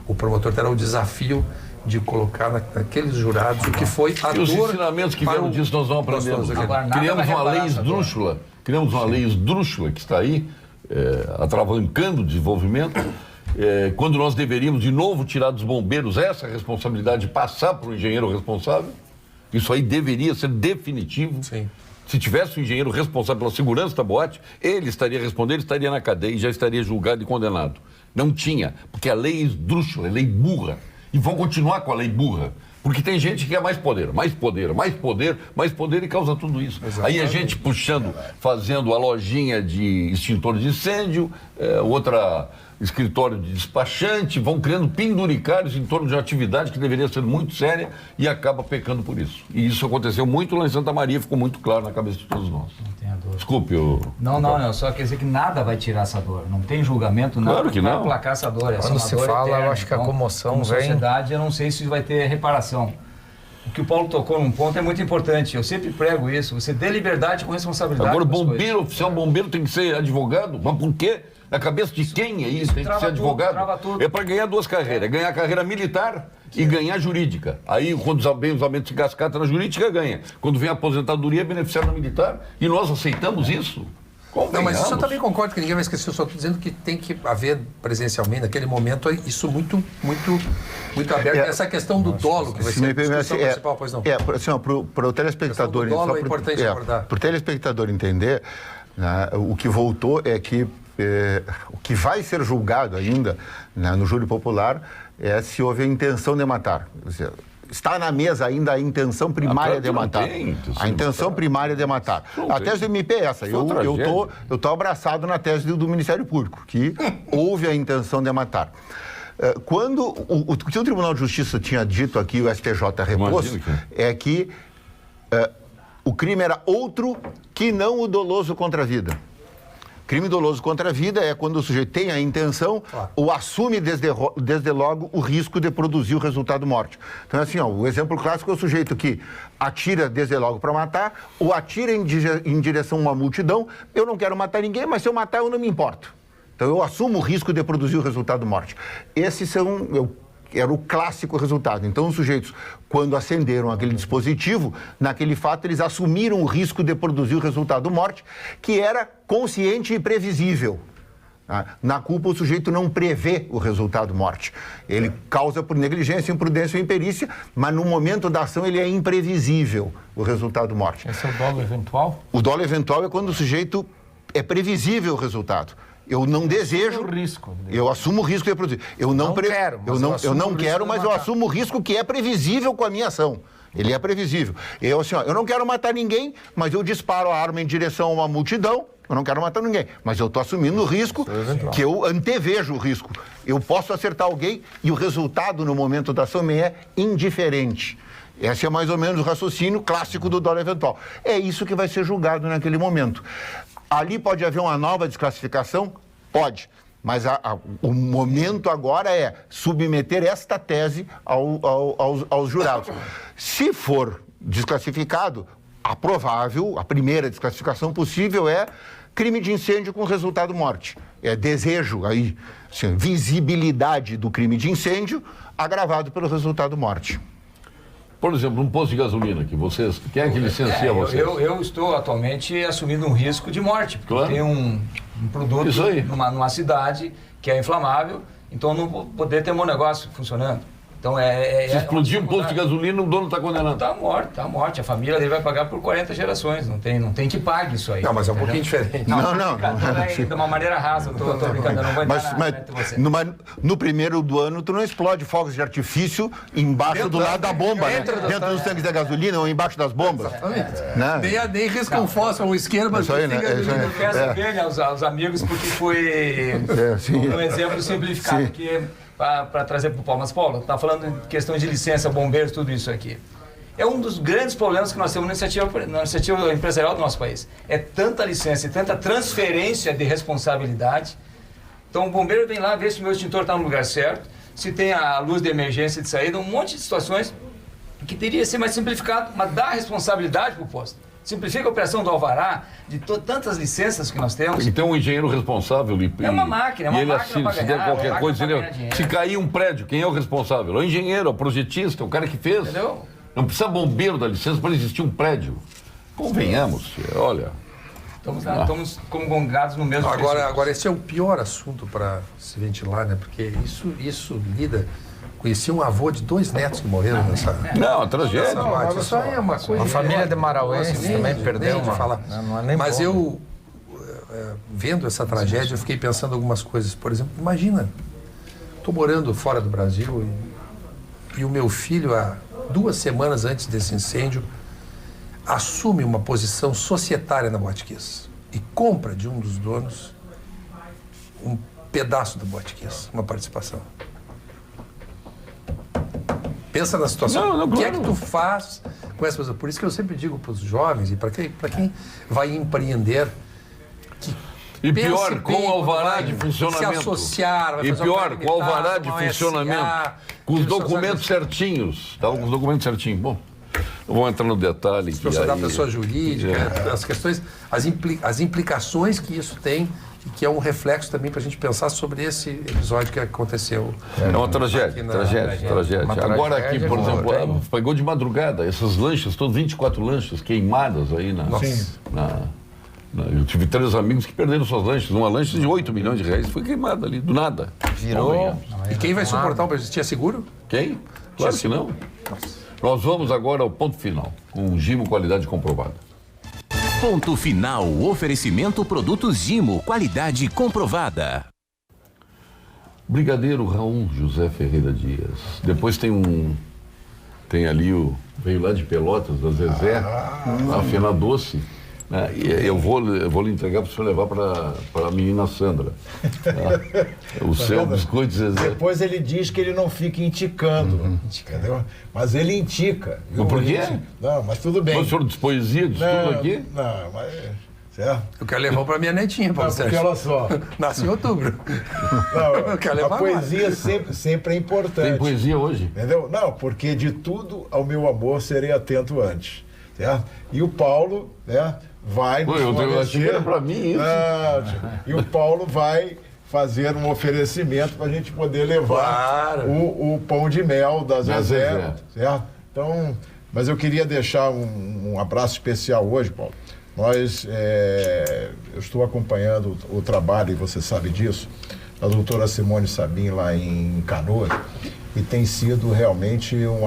O promotor terá o desafio de colocar naqueles jurados o que foi a E os dor. ensinamentos que vieram disso nós não aprendemos. Criamos uma lei esdrúxula que está aí, atravancando o desenvolvimento, quando nós deveríamos de novo tirar dos bombeiros essa responsabilidade de passar para o engenheiro responsável. Isso aí deveria ser definitivo. Sim. Se tivesse um engenheiro responsável pela segurança da boate, ele estaria respondendo, ele estaria na cadeia e já estaria julgado e condenado. Não tinha, porque a lei é esdrúxula, é lei burra. E vão continuar com a lei burra. Porque tem gente que quer mais poder e causa tudo isso. Exatamente. Aí a gente fazendo a lojinha de extintor de incêndio, outra escritório de despachante, vão criando penduricários em torno de uma atividade que deveria ser muito séria e acaba pecando por isso. E isso aconteceu muito lá em Santa Maria, ficou muito claro na cabeça de todos nós. Não tenha dor. Desculpe, Não, só quer dizer que nada vai tirar essa dor. Não tem julgamento, nada claro que vai não. aplacar essa dor. Quando se fala, eu acho que a comoção como vem... sociedade, eu não sei se vai ter reparação. O que o Paulo tocou num ponto é muito importante. Eu sempre prego isso. Você dê liberdade com responsabilidade. Agora, oficial bombeiro tem que ser advogado? Mas por quê? Na cabeça de quem é isso? Tem que ser advogado? É para ganhar duas carreiras. Ganhar a carreira militar e ganhar a jurídica. Aí, quando vem os aumentos de cascata na jurídica, ganha. Quando vem a aposentadoria, é beneficiário na militar. E nós aceitamos isso? Não, mas isso eu também concordo que ninguém vai esquecer. Eu só estou dizendo que tem que haver presencialmente, naquele momento, isso muito aberto. Essa questão do dolo, que vai ser a discussão principal, pois não? Para o telespectador... O dolo é importante abordar. Para o telespectador entender, né, o que voltou é que o que vai ser julgado ainda, né, no júri popular é se houve a intenção de matar. Quer dizer, está na mesa ainda a intenção primária de matar. A intenção primária de matar. A tese do MP é essa. Eu tô abraçado na tese do Ministério Público, que houve a intenção de matar. Quando o que o Tribunal de Justiça tinha dito aqui, o STJ repôs, é que o crime era outro que não o doloso contra a vida. Crime doloso contra a vida é quando o sujeito tem a intenção ou assume desde logo o risco de produzir o resultado morte. Então, assim, o exemplo clássico é o sujeito que atira desde logo para matar ou atira em direção a uma multidão. Eu não quero matar ninguém, mas se eu matar eu não me importo. Então, eu assumo o risco de produzir o resultado morte. Esses era o clássico resultado. Então, os sujeitos, quando acenderam aquele dispositivo, naquele fato, eles assumiram o risco de produzir o resultado morte, que era consciente e previsível. Na culpa, o sujeito não prevê o resultado morte. Ele causa por negligência, imprudência ou imperícia, mas no momento da ação ele é imprevisível, o resultado morte. Esse é o dolo eventual? O dolo eventual é quando o sujeito é previsível o resultado. Eu não desejo. O risco. Eu assumo o risco de produzir. Eu não quero, mas eu assumo o risco que é previsível com a minha ação. Ele é previsível. Eu não quero matar ninguém, mas eu disparo a arma em direção a uma multidão. Eu não quero matar ninguém, mas eu estou assumindo o risco que eu antevejo o risco. Eu posso acertar alguém e o resultado no momento da ação me é indiferente. Esse é mais ou menos o raciocínio clássico do dolo eventual. É isso que vai ser julgado naquele momento. Ali pode haver uma nova desclassificação? Pode. Mas o momento agora é submeter esta tese aos jurados. Se for desclassificado, a primeira desclassificação possível é crime de incêndio com resultado morte. É desejo, aí, assim, visibilidade do crime de incêndio agravado pelo resultado morte. Por exemplo, um posto de gasolina que vocês... Quem é que licencia vocês? Eu estou atualmente assumindo um risco de morte, porque tem um produto numa cidade que é inflamável, então eu não vou poder ter meu negócio funcionando. Então se explodir um posto de gasolina, o dono está condenado. Está morto. A família dele vai pagar por 40 gerações. Não tem que pague isso aí. Não, mas é um pouquinho diferente. Não. De uma maneira rasa, eu tô brincando, não vou entrar você. No primeiro do ano, tu não explode fogos de artifício embaixo do lado da bomba, dentro dos tanques de gasolina ou embaixo das bombas. Exatamente. Nem risca um fósforo, um isqueiro, mas isso aí, né? Eu peço bem aos amigos, porque foi um exemplo simplificado que... para trazer para o Paulo. Mas, Paulo, está falando em questão de licença, bombeiros, tudo isso aqui. É um dos grandes problemas que nós temos na iniciativa empresarial do nosso país. É tanta licença e tanta transferência de responsabilidade. Então, o bombeiro vem lá ver se o meu extintor está no lugar certo, se tem a luz de emergência de saída, um monte de situações que teria que ser mais simplificado, mas dá responsabilidade para o posto. Simplifica a operação do alvará, de tantas licenças que nós temos. Então, um engenheiro responsável... É uma máquina, e ele assina, se der qualquer coisa, se cair um prédio, quem é o responsável? É o engenheiro, é o projetista, é o cara que fez. Entendeu? Não precisa bombeiro da licença para existir um prédio. Convenhamos, olha... Estamos congados no mesmo... Agora, esse é o pior assunto para se ventilar, né? Porque isso lida... Conheci um avô de 2 netos que morreram nessa... Não, a tragédia. Isso aí é uma coisa... A família de Marauense também perdeu uma... Não é nem mas bom. Eu, vendo essa tragédia, eu fiquei pensando algumas coisas. Por exemplo, imagina, estou morando fora do Brasil e o meu filho, há 2 semanas antes desse incêndio, assume uma posição societária na Botkiss e compra de um dos donos um pedaço do Botkiss, uma participação. Pensa na situação. O que é que tu faz com essa pessoa? Por isso que eu sempre digo para os jovens e para quem vai empreender que e pior, com o alvará de funcionamento. Se associar, vai e pior, com o alvará de funcionamento. Com os documentos certinhos. Tá? Com os documentos certinhos. Bom, não vou entrar no detalhe. Se da pessoa jurídica, as questões, as implicações que isso tem, que é um reflexo também para a gente pensar sobre esse episódio que aconteceu. É uma tragédia. Agora aqui, por exemplo, pegou de madrugada, essas lanchas, todas 24 lanchas queimadas aí eu tive 3 amigos que perderam suas lanchas. Uma lancha de 8 milhões de reais foi queimada ali, do nada. Virou. E quem vai suportar o prejuízo? Tinha seguro? Quem? Claro que não. Nós vamos agora ao ponto final, com o Gimo Qualidade Comprovada. Ponto final, oferecimento produtos Gimo, qualidade comprovada. Brigadeiro Raul José Ferreira Dias. Depois tem ali veio lá de Pelotas, da Zezé, a Fena Doce. Eu vou lhe entregar para o senhor levar para a menina Sandra. O seu biscoito Zezé. Depois ele diz que ele não fica inticando, entendeu? Mas ele intica. Por quê? Não, mas tudo bem. O senhor diz poesia, diz tudo aqui? Não, mas... Certo? Eu quero levar para minha netinha, Paulo Porque Sérgio. olha só. Nasce em outubro. Não, Eu quero levar a poesia sempre é importante. Tem poesia hoje? Entendeu? Não, porque de tudo ao meu amor serei atento antes. Certo? E o Paulo, né, vai nos eu achei que era para mim isso. E o Paulo vai fazer um oferecimento para a gente poder levar o pão de mel da Zezé. Certo? Então, mas eu queria deixar um abraço especial hoje, Paulo. Eu estou acompanhando o trabalho, e você sabe disso, da doutora Simone Sabin lá em Canoas, e tem sido realmente um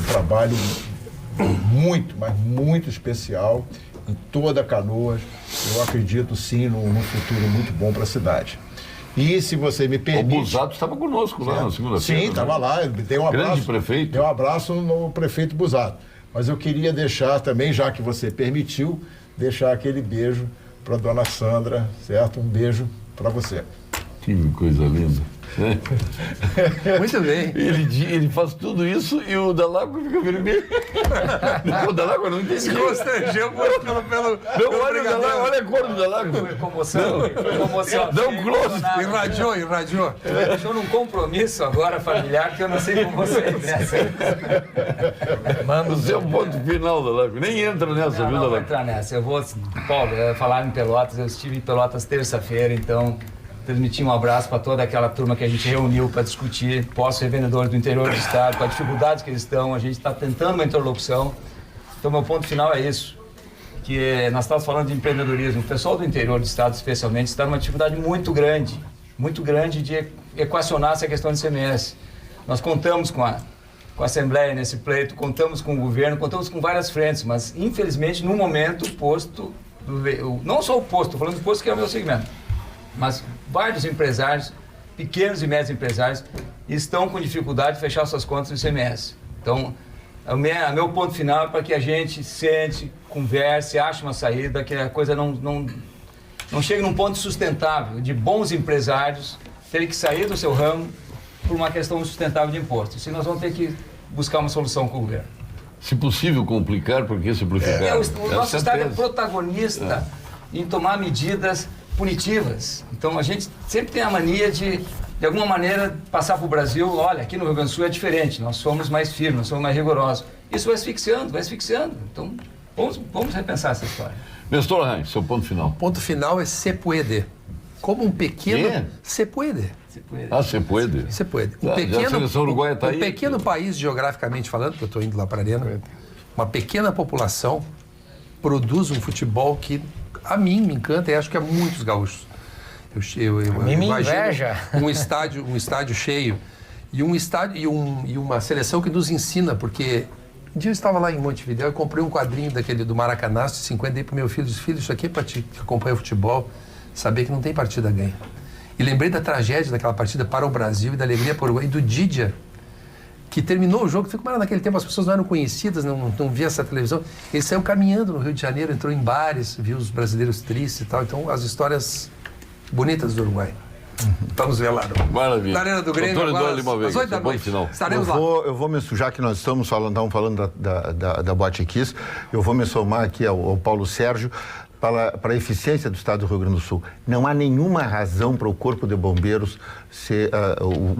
trabalho muito, mas muito especial em toda Canoas. Eu acredito, sim, num futuro muito bom para a cidade. E se você me permite... O Busato estava conosco lá na segunda-feira. Sim, estava lá, dei um abraço. Grande prefeito. Dei um abraço no prefeito Busato. Mas eu queria deixar também, já que você permitiu, deixar aquele beijo para a dona Sandra, certo? Um beijo para você. Que coisa linda. Muito bem. Ele faz tudo isso e o Dalacqua fica vermelho. O Dalacqua não entende. Se constrangeu pelo olha a cor do Dalacqua. Foi comoção. Dá um close. Irradiou. Deixou num compromisso agora familiar que eu não sei como você nessa. Manda o seu ponto final, Dalacqua. Nem entra nessa, viu, Não vou Dalacqua? entrar nessa. Eu vou, Paulo, falar em Pelotas. Eu estive em Pelotas terça-feira, então transmitir um abraço para toda aquela turma que a gente reuniu para discutir pós-revendedores do interior do estado, com as dificuldades que eles estão. A gente está tentando uma interlocução. Então, meu ponto final é isso, que nós estamos falando de empreendedorismo. O pessoal do interior do estado, especialmente, está numa dificuldade muito grande de equacionar essa questão de CMS. Nós contamos com a Assembleia nesse pleito, contamos com o governo, contamos com várias frentes, mas, infelizmente, no momento, o posto, não só o posto, estou falando do posto que é o meu segmento, mas vários empresários, pequenos e médios empresários, estão com dificuldade de fechar suas contas no ICMS. Então, meu ponto final é para que a gente sente, converse, ache uma saída, que a coisa não chegue num ponto sustentável, de bons empresários terem que sair do seu ramo por uma questão sustentável de impostos. Se nós vamos ter que buscar uma solução com o governo. Se possível complicar, por que simplificar? O nosso Estado é protagonista em tomar medidas punitivas. Então, a gente sempre tem a mania de alguma maneira, passar para o Brasil. Olha, aqui no Rio Grande do Sul é diferente, nós somos mais firmes, nós somos mais rigorosos. Isso vai asfixiando. Então, vamos repensar essa história. Nestor Reis, seu ponto final. O ponto final é se puede. Como um pequeno... Se puede. Se puede. Se puede. A seleção uruguaia está aí. Um pequeno país, geograficamente falando, que eu estou indo lá para a Arena, uma pequena população produz um futebol que a mim me encanta e acho que a muitos gaúchos. Eu me inveja. Um estádio cheio e uma seleção que nos ensina, porque um dia eu estava lá em Montevidéu e comprei um quadrinho daquele do Maracanã de 50 e dei para o meu filho. Disse, filho, isso aqui é para ti que acompanha o futebol, saber que não tem partida ganha. E lembrei da tragédia daquela partida para o Brasil e da alegria para o Uruguai, e do Didia, que terminou o jogo. Como era naquele tempo, as pessoas não eram conhecidas, não via essa televisão. Ele saiu caminhando no Rio de Janeiro, entrou em bares, viu os brasileiros tristes e tal. Então, as histórias bonitas do Uruguai. Vamos ver lá. Maravilha. Na Arena do Grêmio, agora, às 8 da noite. Estaremos lá. Eu vou me já que nós estamos falando da Boate Kiss, eu vou me somar aqui ao Paulo Sérgio para a eficiência do Estado do Rio Grande do Sul. Não há nenhuma razão para o Corpo de Bombeiros ser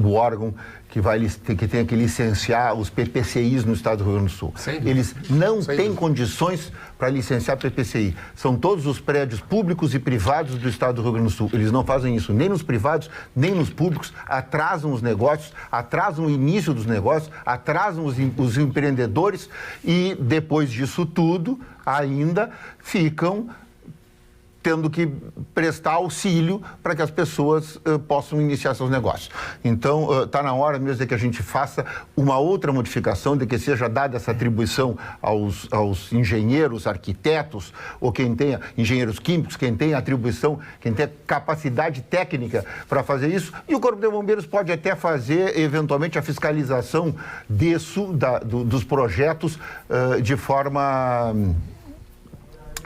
o órgão que tenha que licenciar os PPCIs no Estado do Rio Grande do Sul. Eles não têm condições para licenciar PPCI. São todos os prédios públicos e privados do Estado do Rio Grande do Sul. Eles não fazem isso nem nos privados, nem nos públicos, atrasam os negócios, atrasam o início dos negócios, atrasam os empreendedores e, depois disso tudo, ainda ficam tendo que prestar auxílio para que as pessoas possam iniciar seus negócios. Então, está na hora mesmo de que a gente faça uma outra modificação, de que seja dada essa atribuição aos engenheiros, arquitetos, ou quem tenha engenheiros químicos, quem tenha atribuição, quem tenha capacidade técnica para fazer isso. E o Corpo de Bombeiros pode até fazer, eventualmente, a fiscalização dos projetos de forma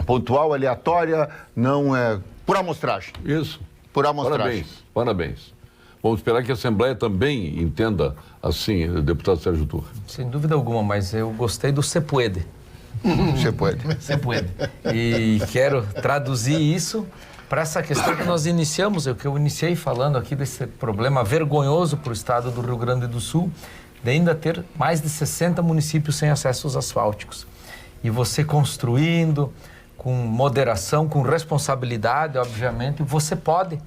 pontual, aleatória, não é por amostragem. Isso. Por amostragem. Parabéns. Vamos esperar que a Assembleia também entenda assim, deputado Sérgio Turra. Sem dúvida alguma, mas eu gostei do se puede. Você pode. Se puede. E quero traduzir isso para essa questão que nós iniciamos, o que eu iniciei falando aqui desse problema vergonhoso para o estado do Rio Grande do Sul, de ainda ter mais de 60 municípios sem acessos asfálticos. E você construindo com moderação, com responsabilidade, obviamente, você pode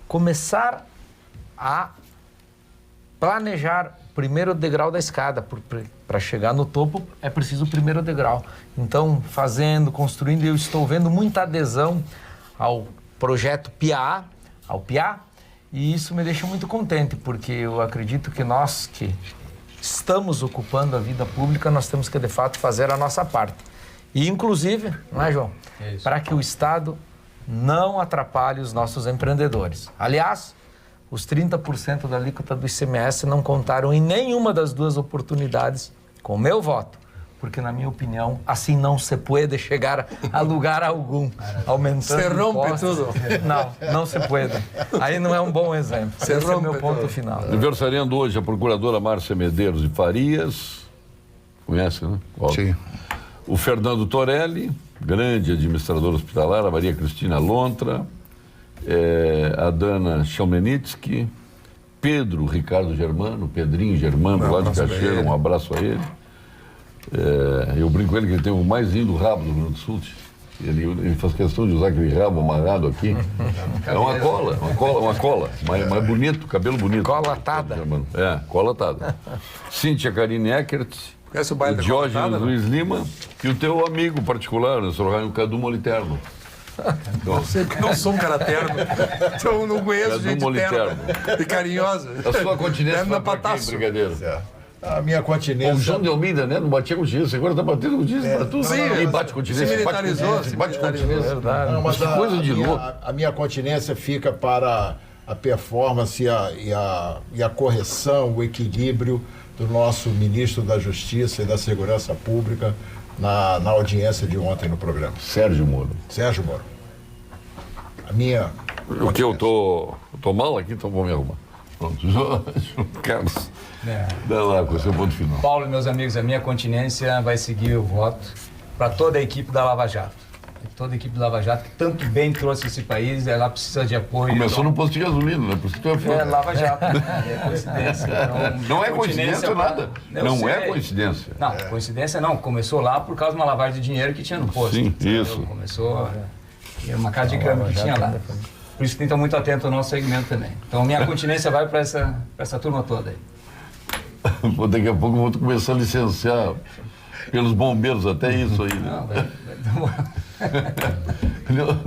começar a planejar o primeiro degrau da escada. Para chegar no topo é preciso o primeiro degrau. Então, fazendo, construindo, eu estou vendo muita adesão ao projeto PIA, ao PIA, e isso me deixa muito contente, porque eu acredito que nós que estamos ocupando a vida pública, nós temos que, de fato, fazer a nossa parte. E, inclusive, não é, João? Para que o Estado não atrapalhe os nossos empreendedores. Aliás, os 30% da alíquota do ICMS não contaram em nenhuma das duas oportunidades com o meu voto, porque, na minha opinião, assim não se pode chegar a lugar algum, aumentando Você rompe impostos. tudo. Não se pode. Aí não é um bom exemplo. Esse é o meu ponto final. Aniversariando hoje a procuradora Márcia Medeiros de Farias. Conhece, né? Sim. O Fernando Torelli, grande administrador hospitalar, a Maria Cristina Lontra, a Dana Chalmenitsky, Pedro Ricardo Germano, Pedrinho Germano, lá de Cachoeira, um abraço a ele. Eu brinco com ele que ele tem o mais lindo rabo do Rio Grande do Sul. Ele faz questão de usar aquele rabo amarrado aqui. É uma cola. Mais bonito, cabelo bonito. Cola atada. Cola atada. Cíntia Karine Eckert, Conhece o baile da Diógenes Cola Atada, Luiz Lima e o teu amigo particular, o Cadu Moliterno. Não sou um cara terno. Então não conheço gente terna e carinhosa. A sua continência Terno na foi pra quem, pataço. brigadeiro? A minha O continência... João de Almeida, né? Não batia continência, agora tá batendo continência pra tudo. Sim, E bate continência, se bate militarizou, continência, se bate militarizou. continência. Verdade. Não, mas Que coisa de louco. a minha continência fica para a performance e a correção, o equilíbrio do nosso ministro da Justiça e da Segurança Pública na audiência de ontem no programa. Sérgio Moro. Sérgio Moro. A minha... O que eu tô mal aqui, então vou me arrumar. Pronto, João Carlos. Dá lá com o seu ponto final. Paulo e meus amigos, a minha continência vai seguir o voto para toda a equipe da Lava Jato. Toda a equipe da Lava Jato que tanto bem trouxe esse país, ela precisa de apoio. Começou no posto de gasolina, né? Por isso que tu é fã. Lava Jato. É coincidência. Então, Não é coincidência nada. Não sei. é coincidência. Não, coincidência não. Começou lá por causa de uma lavagem de dinheiro que tinha no posto. Sim, entendeu? isso. Começou uma casa de câmbio que tinha lá. Por isso que tem que estar muito atento ao nosso segmento também. Então, minha continência vai para essa turma toda aí. Daqui a pouco eu vou começar a licenciar pelos bombeiros, até isso aí. Né? Não, vai demorar.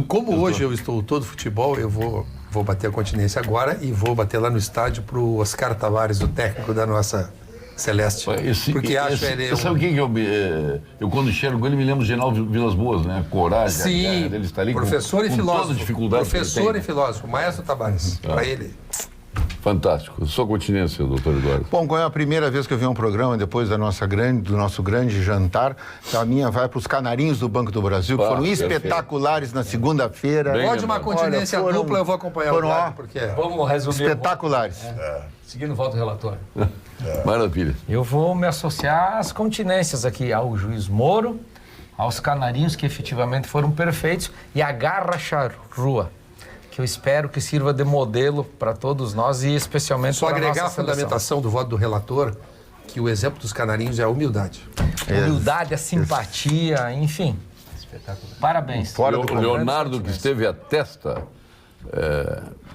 Como hoje eu estou todo futebol, eu vou bater a continência agora e vou bater lá no estádio pro Oscar Tavares, o técnico da nossa Celeste. Porque acho ele... Sabe o que eu quando enxergo ele me lembro do General Vilas Boas, né? Coragem, Sim, ele está ali professor e com filósofo. toda a dificuldade Professor que e ele tem. filósofo, Maestro Tavares. Para ele. Fantástico. Sua continência, doutor Eduardo. Bom, qual é a primeira vez que eu vi um programa depois do nosso grande jantar? A minha vai para os Canarinhos do Banco do Brasil, que foram perfeito. espetaculares na segunda-feira. Bem Pode uma lembrado. continência Olha, dupla, eu vou acompanhar o foram, Eduardo, porque Vamos resumir. espetaculares. Seguindo o voto do relatório. Maravilha. Eu vou me associar às continências aqui, ao juiz Moro, aos canarinhos que efetivamente foram perfeitos e à garra charrua, que eu espero que sirva de modelo para todos nós e especialmente só para a agregar a nossa seleção. fundamentação do voto do relator, que o exemplo dos Canarinhos é a humildade. A humildade, a simpatia, enfim. Espetacular. Parabéns. Fora O do Leonardo, que esteve à testa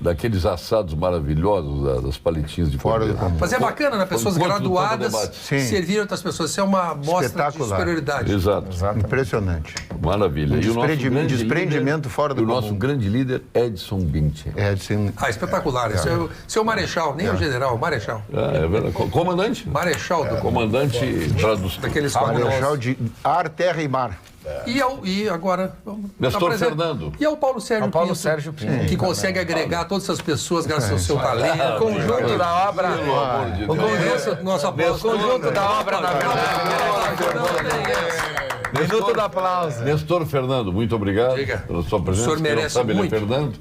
daqueles assados maravilhosos das palitinhas de Fora do cordeiro. comum. Mas é bacana, né? Pessoas Quanto graduadas debate. Sim. servir outras pessoas. Isso é uma mostra de Espetacular. superioridade. Exato. Impressionante. Maravilha. Um E o nosso grande desprendimento líder, fora do o nosso comum. grande líder, Edson Bincher. É, assim, Espetacular. Esse é o Marechal, nem o General, o Marechal. É verdade. Comandante. Marechal do Comandante tradutor. daqueles Marechal de ar, terra e mar. E agora... vamos Nestor apresentar- Fernando. E ao Paulo Sérgio Ao Paulo Pinto, Sérgio Pinto. que consegue agregar todas essas pessoas graças ao seu talento. Conjunto da obra. Pelo amor de O Deus. conjunto, Nosso apoio. conjunto da obra da vida. Minuto do aplauso. Nestor Fernando, muito obrigado Diga. pela sua presença. O senhor Quem não merece sabe, muito. Ele é Fernando.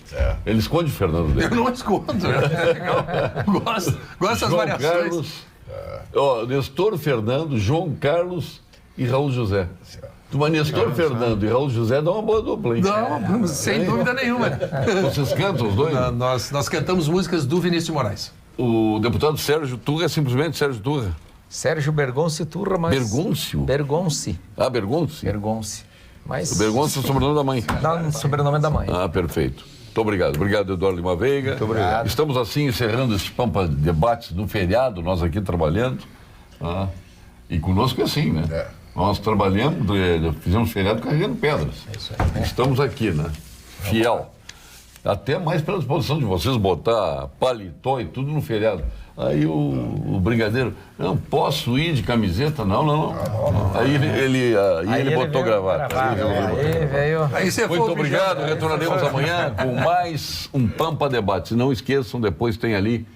Ele esconde o Fernando dele. Eu não escondo. Gosto das João variações. Carlos, Nestor Fernando, João Carlos e Raul José. Mas Nestor Fernando e Raul José dão uma boa dupla, hein? Não, sem dúvida nenhuma. Vocês cantam os dois? Nós cantamos músicas do Vinícius de Moraes. O deputado Sérgio Turra é simplesmente Sérgio Turra. Sérgio Bergonce Turra, mas... Bergôncio? Bergonce. Ah, Bergonce? Bergonce. Mas... O Bergonce é o sobrenome da mãe. Não, o sobrenome é da mãe. Ah, perfeito. Muito obrigado. Obrigado, Eduardo Lima Veiga. Muito obrigado. Estamos assim encerrando esse Pampa Debates do feriado, nós aqui trabalhando. E conosco é assim, né? Nós trabalhamos, fizemos feriado carregando pedras. Estamos aqui, né? Fiel. Até mais pela disposição de vocês botar paletó e tudo no feriado. Aí o brigadeiro, não posso ir de camiseta, não. Aí ele botou gravata. Aí você Muito obrigado, retornaremos amanhã com mais um Pampa Debate. Não esqueçam, depois tem ali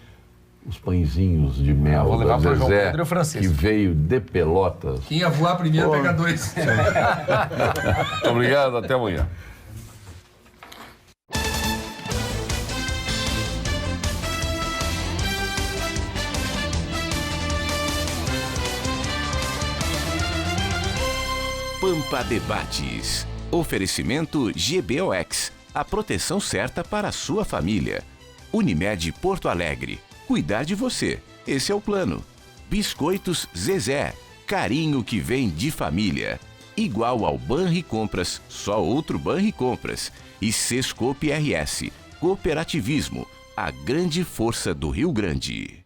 os pãezinhos de mel vou levar da pro João Zezé, Pedro e o Francisco. que veio de Pelotas. Quem ia voar primeiro pega 2. Muito obrigado, até amanhã. Pampa Debates. Oferecimento GBOX. A proteção certa para a sua família. Unimed Porto Alegre. Cuidar de você. Esse é o plano. Biscoitos Zezé. Carinho que vem de família. Igual ao Banricompras, só outro Banricompras. E Sescope RS. Cooperativismo. A grande força do Rio Grande.